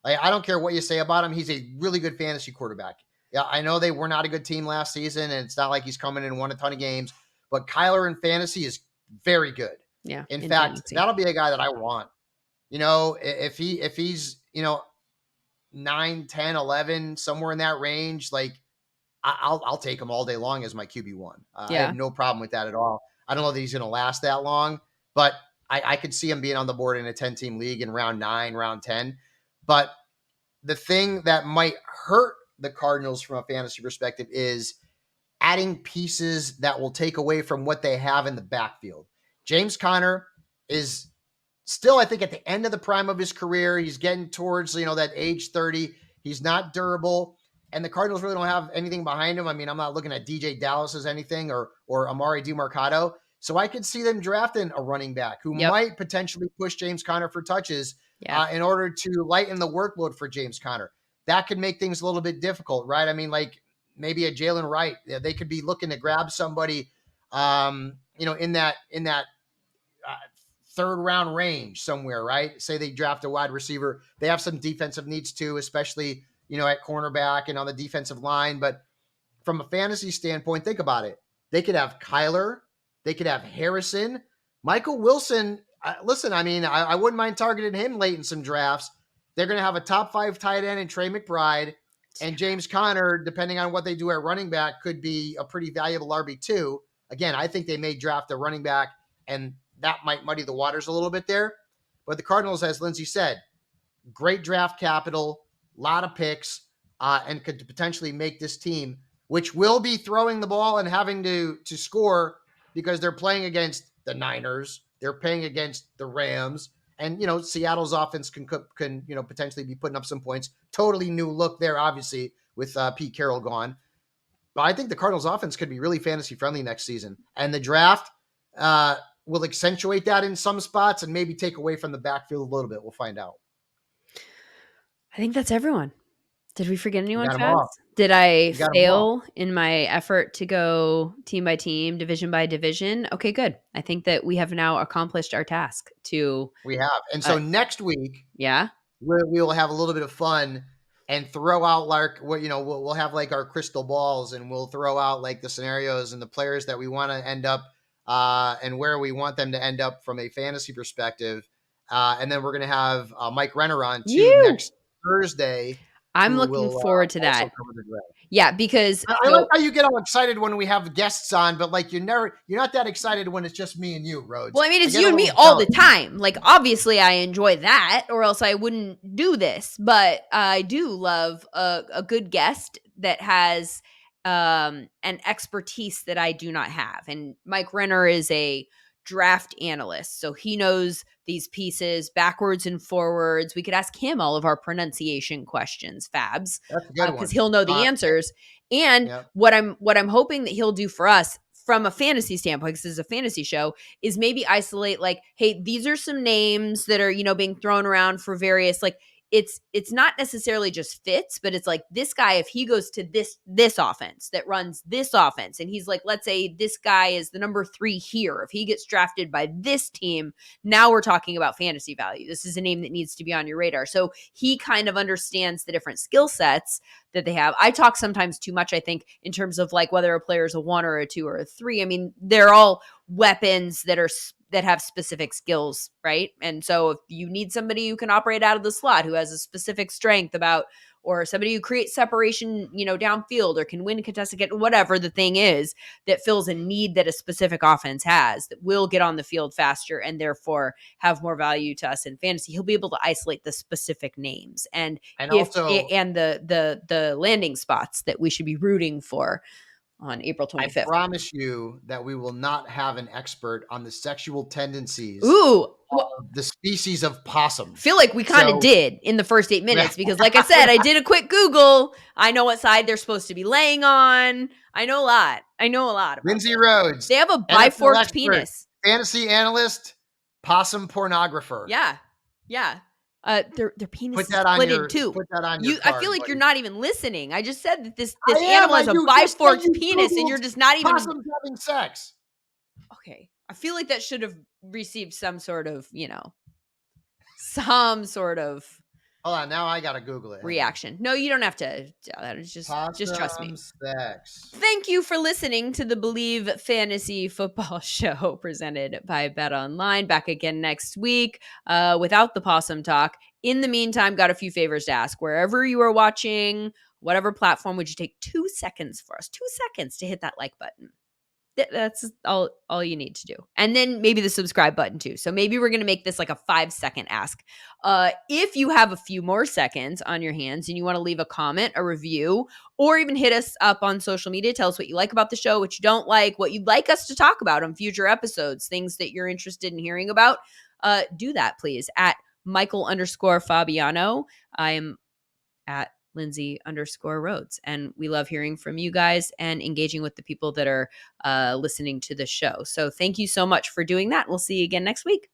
Like, I don't care what you say about him. He's a really good fantasy quarterback. Yeah, I know they were not a good team last season, and it's not like he's coming in and won a ton of games, but Kyler in fantasy is very good. Yeah. In In fact, fantasy. that'll be a guy that I want. If he's, 9, 10, 11, somewhere in that range, like I'll take him all day long as my QB1. I have Yeah. no problem with that at all. I don't know that he's going to last that long, but I could see him being on the board in a 10-team league in round 9, round 10. But the thing that might hurt the Cardinals from a fantasy perspective is adding pieces that will take away from what they have in the backfield. James Conner is still, I think, at the end of the prime of his career. He's getting towards, that age 30. He's not durable. And the Cardinals really don't have anything behind him. I mean, I'm not looking at DJ Dallas as anything or Amari DiMercado. So I could see them drafting a running back who Yep. might potentially push James Conner for touches Yeah. in order to lighten the workload for James Conner. That could make things a little bit difficult, right? I mean, like maybe a Jalen Wright. They could be looking to grab somebody, in that uh, third round range somewhere, right? Say they draft a wide receiver. They have some defensive needs too, especially, at cornerback and on the defensive line. But from a fantasy standpoint, think about it. They could have Kyler. They could have Harrison. Michael Wilson. Listen, I mean, I wouldn't mind targeting him late in some drafts. They're going to have a top 5 tight end in Trey McBride. And James Conner, depending on what they do at running back, could be a pretty valuable RB2. Again, I think they may draft a running back, and that might muddy the waters a little bit there. But the Cardinals, as Lindsay said, great draft capital. a lot of picks, and could potentially make this team, which will be throwing the ball and having to score because they're playing against the Niners, they're playing against the Rams, and Seattle's offense can potentially be putting up some points. Totally new look there, obviously, with Pete Carroll gone. But I think the Cardinals offense could be really fantasy friendly next season. And the draft will accentuate that in some spots and maybe take away from the backfield a little bit. We'll find out. I think that's everyone. Did we forget anyone, got 'em Fabs? all. Did I You got 'em all. fail in my effort to go team by team, division by division? Okay, good. I think that we have now accomplished our task to We have. And so next week, yeah. we will have a little bit of fun and throw out like what we'll have like our crystal balls, and we'll throw out like the scenarios and the players that we want to end up and where we want them to end up from a fantasy perspective. And then we're going to have Mike Renner on too next Thursday. I'm looking forward to that. Yeah, because I like how you get all excited when we have guests on, but like you're not that excited when it's just me and you, Rhodes. Well, I mean, it's you and me all the time. Like, obviously, I enjoy that, or else I wouldn't do this. But I do love a good guest that has an expertise that I do not have. And Mike Renner is a draft analyst, so he knows these pieces backwards and forwards. We could ask him all of our pronunciation questions, Fabs, because he'll know the answers. And what I'm hoping that he'll do for us from a fantasy standpoint, because this is a fantasy show, is maybe isolate like, hey, these are some names that are being thrown around for various like. It's not necessarily just fits, but it's like this guy, if he goes to this offense that runs this offense, and he's like, let's say this guy is the number 3 here. If he gets drafted by this team, now we're talking about fantasy value. This is a name that needs to be on your radar. So he kind of understands the different skill sets that they have. I talk sometimes too much, I think, in terms of like whether a player is a 1 or a 2 or a 3. I mean, they're all weapons that have specific skills, right? And so if you need somebody who can operate out of the slot, who has a specific strength or somebody who creates separation, downfield or can win contested get, whatever the thing is that fills a need that a specific offense has, that will get on the field faster and therefore have more value to us in fantasy, he'll be able to isolate the specific names and the landing spots that we should be rooting for on April 25th. I promise you that we will not have an expert on the sexual tendencies of the species of possum. I feel like we kind of did in the first 8 minutes because, like I said, I did a quick Google. I know what side they're supposed to be laying on. I know a lot. About Lindsay Rhodes. They have a biforked penis. Fantasy analyst, possum pornographer. Yeah. Their penis is splitted too. Put that on your card, I feel like you're not even listening. I just said that this animal has a biforked penis, and you're just not even possums having sex. Okay, I feel like that should have received some sort of, Hold on, now I gotta Google it. Reaction. No, you don't have to. Just trust me. Sex. Thank you for listening to the Believe Fantasy Football Show presented by Bet Online. Back again next week without the possum talk. In the meantime, got a few favors to ask. Wherever you are watching, whatever platform, would you take 2 seconds for us? 2 seconds to hit that like button. That's all you need to do. And then maybe the subscribe button too. So maybe we're going to make this like a 5-second ask. If you have a few more seconds on your hands and you want to leave a comment, a review, or even hit us up on social media, tell us what you like about the show, what you don't like, what you'd like us to talk about on future episodes, things that you're interested in hearing about, do that please at Michael_Fabiano. I'm at Lindsay_Rhodes. And we love hearing from you guys and engaging with the people that are listening to the show. So thank you so much for doing that. We'll see you again next week.